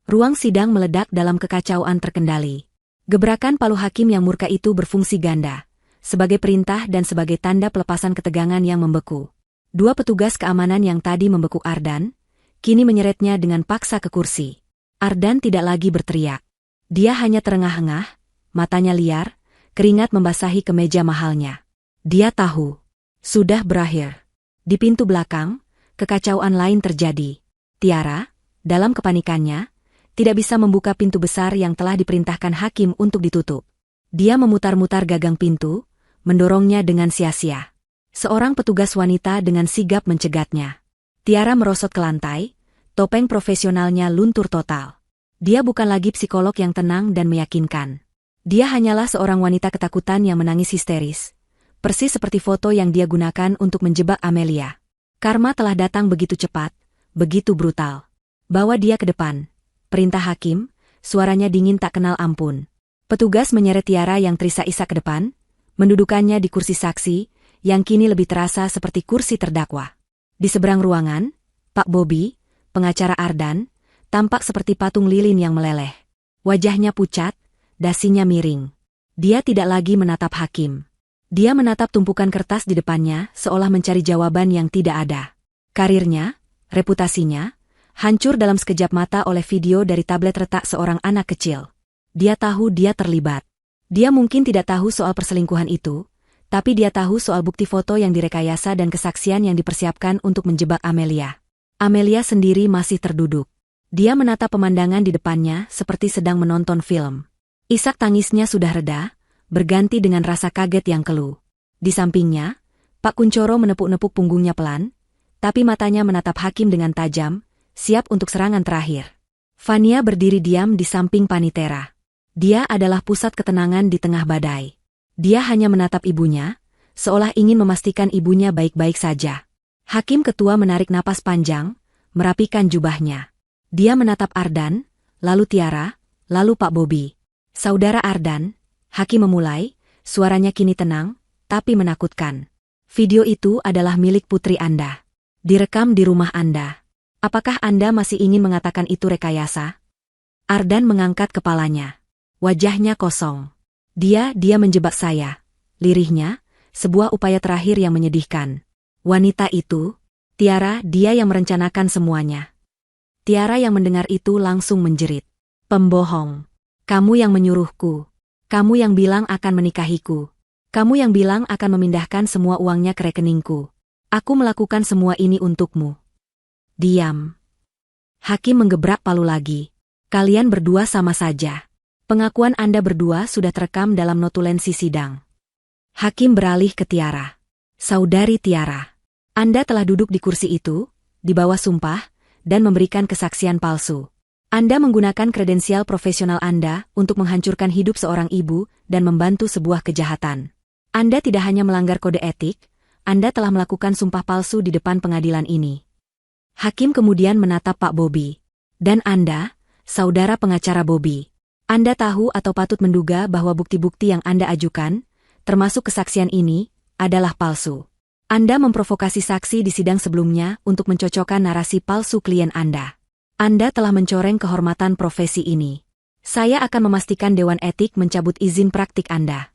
Ruang sidang meledak dalam kekacauan terkendali. Gebrakan palu hakim yang murka itu berfungsi ganda, sebagai perintah dan sebagai tanda pelepasan ketegangan yang membeku. Dua petugas keamanan yang tadi membekuk Ardan, kini menyeretnya dengan paksa ke kursi. Ardan tidak lagi berteriak. Dia hanya terengah-engah, matanya liar, keringat membasahi kemeja mahalnya. Dia tahu. Sudah berakhir. Di pintu belakang, kekacauan lain terjadi. Tiara, dalam kepanikannya, tidak bisa membuka pintu besar yang telah diperintahkan hakim untuk ditutup. Dia memutar-mutar gagang pintu, mendorongnya dengan sia-sia. Seorang petugas wanita dengan sigap mencegatnya. Tiara merosot ke lantai, topeng profesionalnya luntur total. Dia bukan lagi psikolog yang tenang dan meyakinkan. Dia hanyalah seorang wanita ketakutan yang menangis histeris. Persis seperti foto yang dia gunakan untuk menjebak Amelia. Karma telah datang begitu cepat, begitu brutal. Bawa dia ke depan. Perintah hakim, suaranya dingin tak kenal ampun. Petugas menyeret Tiara yang terisak-isak ke depan, mendudukannya di kursi saksi, yang kini lebih terasa seperti kursi terdakwa. Di seberang ruangan, Pak Bobby, pengacara Ardan, tampak seperti patung lilin yang meleleh. Wajahnya pucat, dasinya miring. Dia tidak lagi menatap hakim. Dia menatap tumpukan kertas di depannya seolah mencari jawaban yang tidak ada. Karirnya, reputasinya, hancur dalam sekejap mata oleh video dari tablet retak seorang anak kecil. Dia tahu dia terlibat. Dia mungkin tidak tahu soal perselingkuhan itu, tapi dia tahu soal bukti foto yang direkayasa dan kesaksian yang dipersiapkan untuk menjebak Amelia. Amelia sendiri masih terduduk. Dia menatap pemandangan di depannya seperti sedang menonton film. Isak tangisnya sudah reda, berganti dengan rasa kaget yang keluh. Di sampingnya, Pak Kuncoro menepuk-nepuk punggungnya pelan, tapi matanya menatap hakim dengan tajam, siap untuk serangan terakhir. Fania berdiri diam di samping panitera. Dia adalah pusat ketenangan di tengah badai. Dia hanya menatap ibunya, seolah ingin memastikan ibunya baik-baik saja. Hakim ketua menarik napas panjang, merapikan jubahnya. Dia menatap Ardan, lalu Tiara, lalu Pak Bobby. Saudara Ardan, hakim memulai, suaranya kini tenang, tapi menakutkan. Video itu adalah milik putri Anda. Direkam di rumah Anda. Apakah Anda masih ingin mengatakan itu rekayasa? Ardan mengangkat kepalanya. Wajahnya kosong. Dia menjebak saya. Lirihnya, sebuah upaya terakhir yang menyedihkan. Wanita itu, Tiara, dia yang merencanakan semuanya. Tiara yang mendengar itu langsung menjerit. Pembohong. Kamu yang menyuruhku. Kamu yang bilang akan menikahiku. Kamu yang bilang akan memindahkan semua uangnya ke rekeningku. Aku melakukan semua ini untukmu. Diam. Hakim menggebrak palu lagi. Kalian berdua sama saja. Pengakuan Anda berdua sudah terekam dalam notulensi sidang. Hakim beralih ke Tiara. Saudari Tiara, Anda telah duduk di kursi itu, di bawah sumpah, dan memberikan kesaksian palsu. Anda menggunakan kredensial profesional Anda untuk menghancurkan hidup seorang ibu dan membantu sebuah kejahatan. Anda tidak hanya melanggar kode etik, Anda telah melakukan sumpah palsu di depan pengadilan ini. Hakim kemudian menatap Pak Bobby. Dan Anda, saudara pengacara Bobby, Anda tahu atau patut menduga bahwa bukti-bukti yang Anda ajukan, termasuk kesaksian ini, adalah palsu. Anda memprovokasi saksi di sidang sebelumnya untuk mencocokkan narasi palsu klien Anda. Anda telah mencoreng kehormatan profesi ini. Saya akan memastikan Dewan Etik mencabut izin praktik Anda.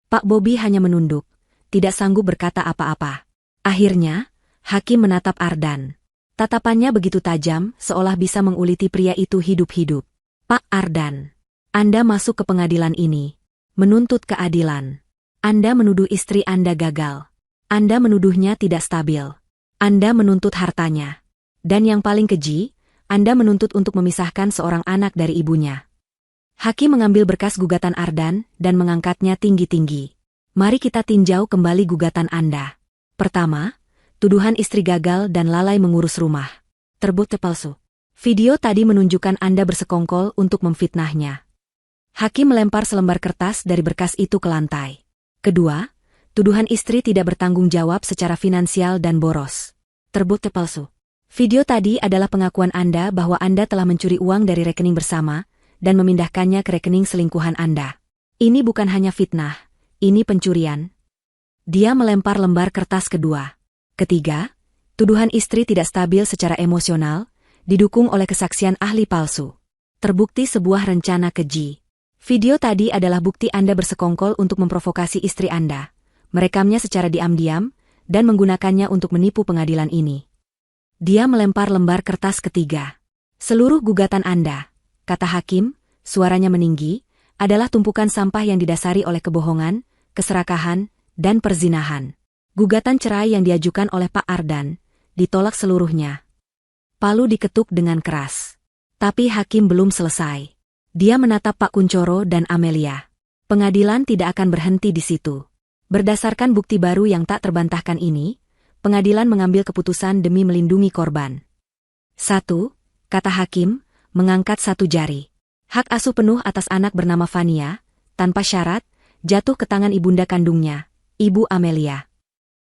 Pak Bobby hanya menunduk, tidak sanggup berkata apa-apa. Akhirnya, Hakim menatap Ardan. Tatapannya begitu tajam, seolah bisa menguliti pria itu hidup-hidup. Pak Ardan, Anda masuk ke pengadilan ini, menuntut keadilan. Anda menuduh istri Anda gagal. Anda menuduhnya tidak stabil. Anda menuntut hartanya. Dan yang paling keji, Anda menuntut untuk memisahkan seorang anak dari ibunya. Hakim mengambil berkas gugatan Ardan dan mengangkatnya tinggi-tinggi. Mari kita tinjau kembali gugatan Anda. Pertama, tuduhan istri gagal dan lalai mengurus rumah. Terbukti palsu. Video tadi menunjukkan Anda bersekongkol untuk memfitnahnya. Hakim melempar selembar kertas dari berkas itu ke lantai. Kedua, tuduhan istri tidak bertanggung jawab secara finansial dan boros. Terbukti palsu. Video tadi adalah pengakuan Anda bahwa Anda telah mencuri uang dari rekening bersama dan memindahkannya ke rekening selingkuhan Anda. Ini bukan hanya fitnah, ini pencurian. Dia melempar lembar kertas kedua. Ketiga, tuduhan istri tidak stabil secara emosional, didukung oleh kesaksian ahli palsu. Terbukti sebuah rencana keji. Video tadi adalah bukti Anda bersekongkol untuk memprovokasi istri Anda, merekamnya secara diam-diam, dan menggunakannya untuk menipu pengadilan ini. Dia melempar lembar kertas ketiga. Seluruh gugatan Anda, kata Hakim, suaranya meninggi, adalah tumpukan sampah yang didasari oleh kebohongan, keserakahan, dan perzinahan. Gugatan cerai yang diajukan oleh Pak Ardan ditolak seluruhnya. Palu diketuk dengan keras. Tapi Hakim belum selesai. Dia menatap Pak Kuncoro dan Amelia. Pengadilan tidak akan berhenti di situ. Berdasarkan bukti baru yang tak terbantahkan ini, pengadilan mengambil keputusan demi melindungi korban. 1. Kata Hakim, mengangkat satu jari. Hak asuh penuh atas anak bernama Fania, tanpa syarat, jatuh ke tangan ibunda kandungnya, Ibu Amelia.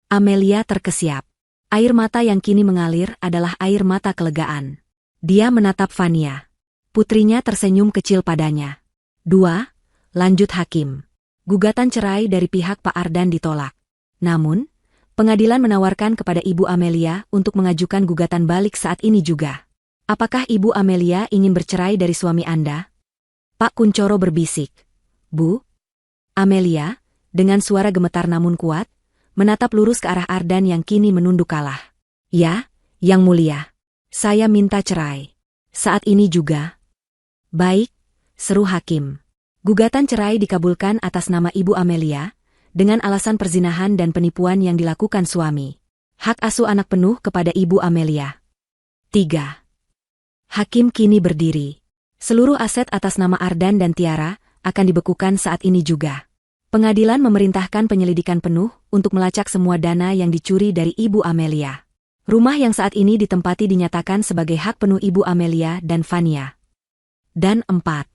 Amelia terkesiap. Air mata yang kini mengalir adalah air mata kelegaan. Dia menatap Fania. Putrinya tersenyum kecil padanya. 2. Lanjut Hakim. Gugatan cerai dari pihak Pak Ardan ditolak. Namun, pengadilan menawarkan kepada Ibu Amelia untuk mengajukan gugatan balik saat ini juga. Apakah Ibu Amelia ingin bercerai dari suami Anda? Pak Kuncoro berbisik. Bu Amelia, dengan suara gemetar namun kuat, menatap lurus ke arah Ardan yang kini menunduk kalah. Ya, Yang Mulia. Saya minta cerai. Saat ini juga. Baik, seru Hakim. Gugatan cerai dikabulkan atas nama Ibu Amelia, dengan alasan perzinahan dan penipuan yang dilakukan suami. Hak asuh anak penuh kepada Ibu Amelia. 3. Hakim kini berdiri. Seluruh aset atas nama Ardan dan Tiara akan dibekukan saat ini juga. Pengadilan memerintahkan penyelidikan penuh untuk melacak semua dana yang dicuri dari Ibu Amelia. Rumah yang saat ini ditempati dinyatakan sebagai hak penuh Ibu Amelia dan Fania. Dan 4.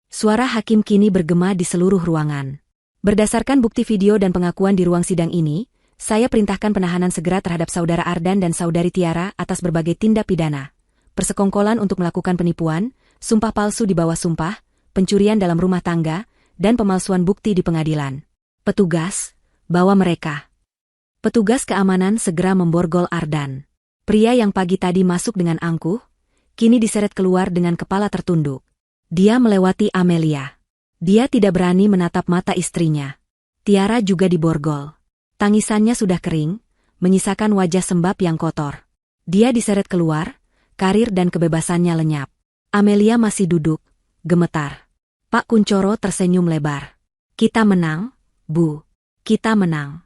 Suara Hakim kini bergema di seluruh ruangan. Berdasarkan bukti video dan pengakuan di ruang sidang ini, saya perintahkan penahanan segera terhadap Saudara Ardan dan Saudari Tiara atas berbagai tindak pidana. Persekongkolan untuk melakukan penipuan, sumpah palsu di bawah sumpah, pencurian dalam rumah tangga, dan pemalsuan bukti di pengadilan. Petugas, bawa mereka. Petugas keamanan segera memborgol Ardan. Pria yang pagi tadi masuk dengan angkuh, kini diseret keluar dengan kepala tertunduk. Dia melewati Amelia. Dia tidak berani menatap mata istrinya. Tiara juga diborgol. Tangisannya sudah kering, menyisakan wajah sembab yang kotor. Dia diseret keluar, karir dan kebebasannya lenyap. Amelia masih duduk, gemetar. Pak Kuncoro tersenyum lebar. Kita menang, Bu. Kita menang.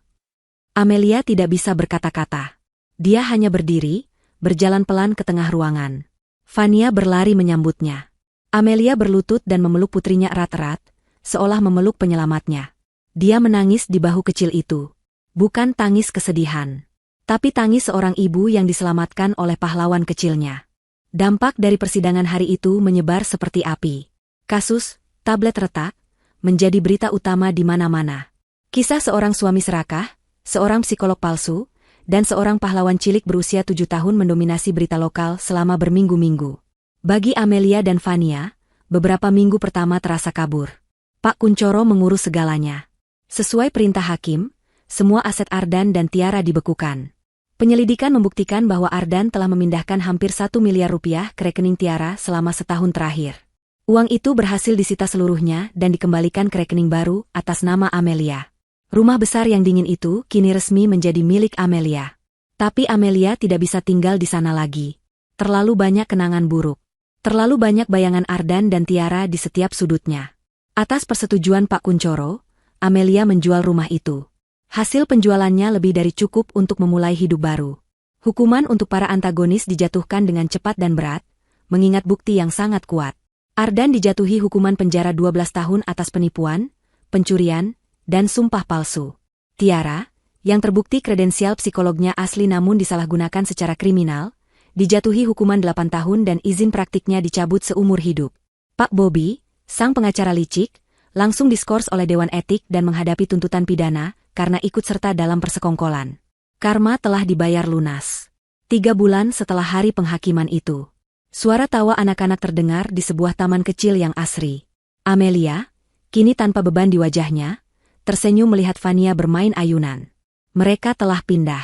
Amelia tidak bisa berkata-kata. Dia hanya berdiri, berjalan pelan ke tengah ruangan. Fania berlari menyambutnya. Amelia berlutut dan memeluk putrinya erat-erat, seolah memeluk penyelamatnya. Dia menangis di bahu kecil itu. Bukan tangis kesedihan, tapi tangis seorang ibu yang diselamatkan oleh pahlawan kecilnya. Dampak dari persidangan hari itu menyebar seperti api. Kasus tablet retak menjadi berita utama di mana-mana. Kisah seorang suami serakah, seorang psikolog palsu, dan seorang pahlawan cilik berusia 7 tahun mendominasi berita lokal selama berminggu-minggu. Bagi Amelia dan Fania, beberapa minggu pertama terasa kabur. Pak Kuncoro mengurus segalanya. Sesuai perintah hakim, semua aset Ardan dan Tiara dibekukan. Penyelidikan membuktikan bahwa Ardan telah memindahkan hampir 1 miliar rupiah ke rekening Tiara selama setahun terakhir. Uang itu berhasil disita seluruhnya dan dikembalikan ke rekening baru atas nama Amelia. Rumah besar yang dingin itu kini resmi menjadi milik Amelia. Tapi Amelia tidak bisa tinggal di sana lagi. Terlalu banyak kenangan buruk. Terlalu banyak bayangan Ardan dan Tiara di setiap sudutnya. Atas persetujuan Pak Kuncoro, Amelia menjual rumah itu. Hasil penjualannya lebih dari cukup untuk memulai hidup baru. Hukuman untuk para antagonis dijatuhkan dengan cepat dan berat, mengingat bukti yang sangat kuat. Ardan dijatuhi hukuman penjara 12 tahun atas penipuan, pencurian, dan sumpah palsu. Tiara, yang terbukti kredensial psikolognya asli namun disalahgunakan secara kriminal, dijatuhi hukuman 8 tahun dan izin praktiknya dicabut seumur hidup. Pak Bobby, sang pengacara licik, langsung diskors oleh Dewan Etik dan menghadapi tuntutan pidana karena ikut serta dalam persekongkolan. Karma telah dibayar lunas. 3 bulan setelah hari penghakiman itu, suara tawa anak-anak terdengar di sebuah taman kecil yang asri. Amelia, kini tanpa beban di wajahnya, tersenyum melihat Fania bermain ayunan. Mereka telah pindah.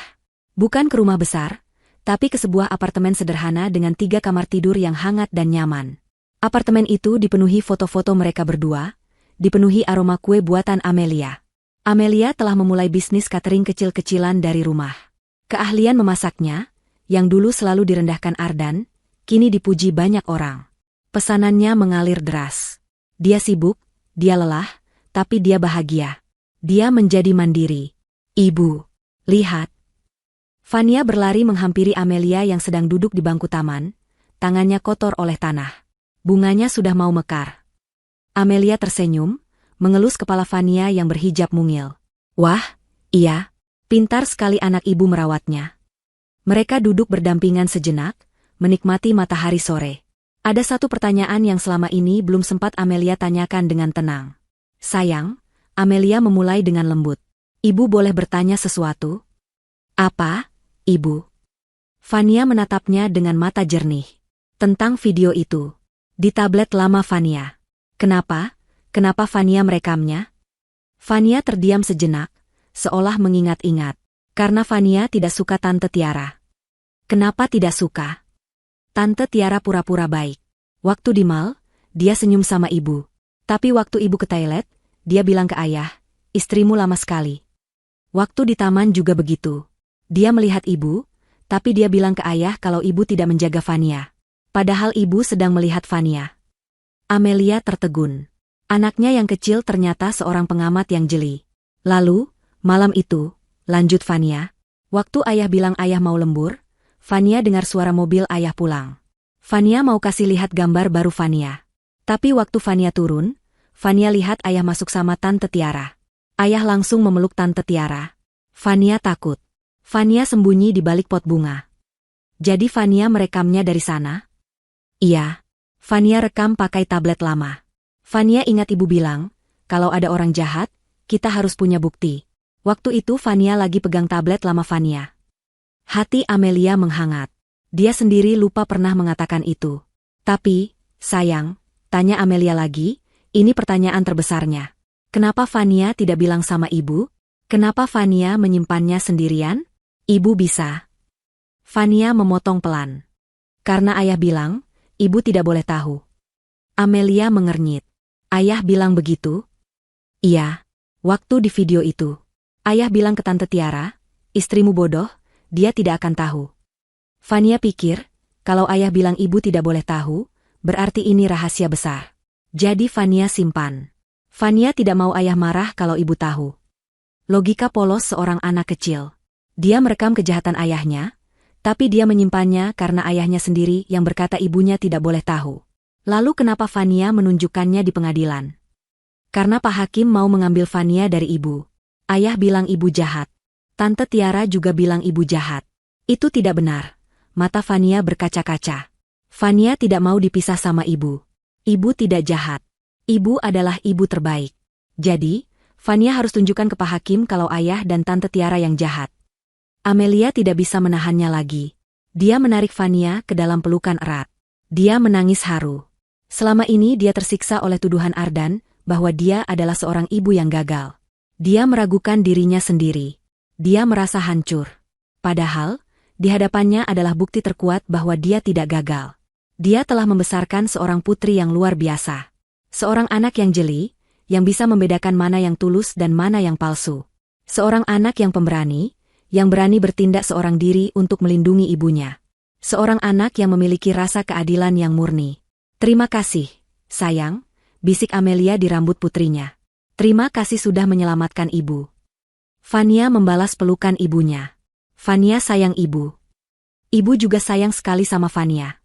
Bukan ke rumah besar, tapi ke sebuah apartemen sederhana dengan 3 kamar tidur yang hangat dan nyaman. Apartemen itu dipenuhi foto-foto mereka berdua, dipenuhi aroma kue buatan Amelia. Amelia telah memulai bisnis catering kecil-kecilan dari rumah. Keahlian memasaknya, yang dulu selalu direndahkan Ardan, kini dipuji banyak orang. Pesanannya mengalir deras. Dia sibuk, dia lelah, tapi dia bahagia. Dia menjadi mandiri. Ibu, lihat. Fania berlari menghampiri Amelia yang sedang duduk di bangku taman, tangannya kotor oleh tanah. Bunganya sudah mau mekar. Amelia tersenyum, mengelus kepala Fania yang berhijab mungil. Wah, iya, pintar sekali anak ibu merawatnya. Mereka duduk berdampingan sejenak, menikmati matahari sore. Ada satu pertanyaan yang selama ini belum sempat Amelia tanyakan dengan tenang. Sayang, Amelia memulai dengan lembut. Ibu boleh bertanya sesuatu? Apa, Ibu? Fania menatapnya dengan mata jernih. Tentang video itu. Di tablet lama Fania. Kenapa? Kenapa Fania merekamnya? Fania terdiam sejenak, seolah mengingat-ingat. Karena Fania tidak suka Tante Tiara. Kenapa tidak suka? Tante Tiara pura-pura baik. Waktu di mal, dia senyum sama ibu. Tapi waktu ibu ke toilet, dia bilang ke ayah, istrimu lama sekali. Waktu di taman juga begitu. Dia melihat ibu, tapi dia bilang ke ayah kalau ibu tidak menjaga Fania. Padahal ibu sedang melihat Fania. Amelia tertegun. Anaknya yang kecil ternyata seorang pengamat yang jeli. Lalu, malam itu, lanjut Fania, waktu ayah bilang ayah mau lembur, Fania dengar suara mobil ayah pulang. Fania mau kasih lihat gambar baru Fania. Tapi waktu Fania turun, Fania lihat ayah masuk sama Tante Tiara. Ayah langsung memeluk Tante Tiara. Fania takut. Fania sembunyi di balik pot bunga. Jadi Fania merekamnya dari sana? Iya. Fania rekam pakai tablet lama. Fania ingat ibu bilang, kalau ada orang jahat, kita harus punya bukti. Waktu itu Fania lagi pegang tablet lama Fania. Hati Amelia menghangat. Dia sendiri lupa pernah mengatakan itu. Tapi, sayang, tanya Amelia lagi, ini pertanyaan terbesarnya. Kenapa Fania tidak bilang sama ibu? Kenapa Fania menyimpannya sendirian? Ibu bisa. Fania memotong pelan. Karena ayah bilang, ibu tidak boleh tahu. Amelia mengernyit. Ayah bilang begitu? Iya. Waktu di video itu. Ayah bilang ke Tante Tiara, istrimu bodoh, dia tidak akan tahu. Fania pikir, kalau ayah bilang ibu tidak boleh tahu, berarti ini rahasia besar. Jadi Fania simpan. Fania tidak mau ayah marah kalau ibu tahu. Logika polos seorang anak kecil. Dia merekam kejahatan ayahnya, tapi dia menyimpannya karena ayahnya sendiri yang berkata ibunya tidak boleh tahu. Lalu kenapa Fania menunjukkannya di pengadilan? Karena Pak Hakim mau mengambil Fania dari ibu. Ayah bilang ibu jahat. Tante Tiara juga bilang ibu jahat. Itu tidak benar. Mata Fania berkaca-kaca. Fania tidak mau dipisah sama ibu. Ibu tidak jahat. Ibu adalah ibu terbaik. Jadi, Fania harus tunjukkan ke Pak Hakim kalau ayah dan Tante Tiara yang jahat. Amelia tidak bisa menahannya lagi. Dia menarik Fania ke dalam pelukan erat. Dia menangis haru. Selama ini dia tersiksa oleh tuduhan Ardan bahwa dia adalah seorang ibu yang gagal. Dia meragukan dirinya sendiri. Dia merasa hancur. Padahal, di hadapannya adalah bukti terkuat bahwa dia tidak gagal. Dia telah membesarkan seorang putri yang luar biasa. Seorang anak yang jeli, yang bisa membedakan mana yang tulus dan mana yang palsu. Seorang anak yang pemberani, yang berani bertindak seorang diri untuk melindungi ibunya. Seorang anak yang memiliki rasa keadilan yang murni. Terima kasih, sayang, bisik Amelia di rambut putrinya. Terima kasih sudah menyelamatkan ibu. Fania membalas pelukan ibunya. Fania sayang ibu. Ibu juga sayang sekali sama Fania.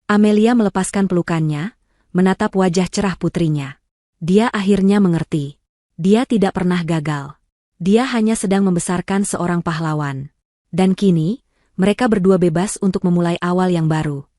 Amelia melepaskan pelukannya, menatap wajah cerah putrinya. Dia akhirnya mengerti. Dia tidak pernah gagal. Dia hanya sedang membesarkan seorang pahlawan. Dan kini, mereka berdua bebas untuk memulai awal yang baru.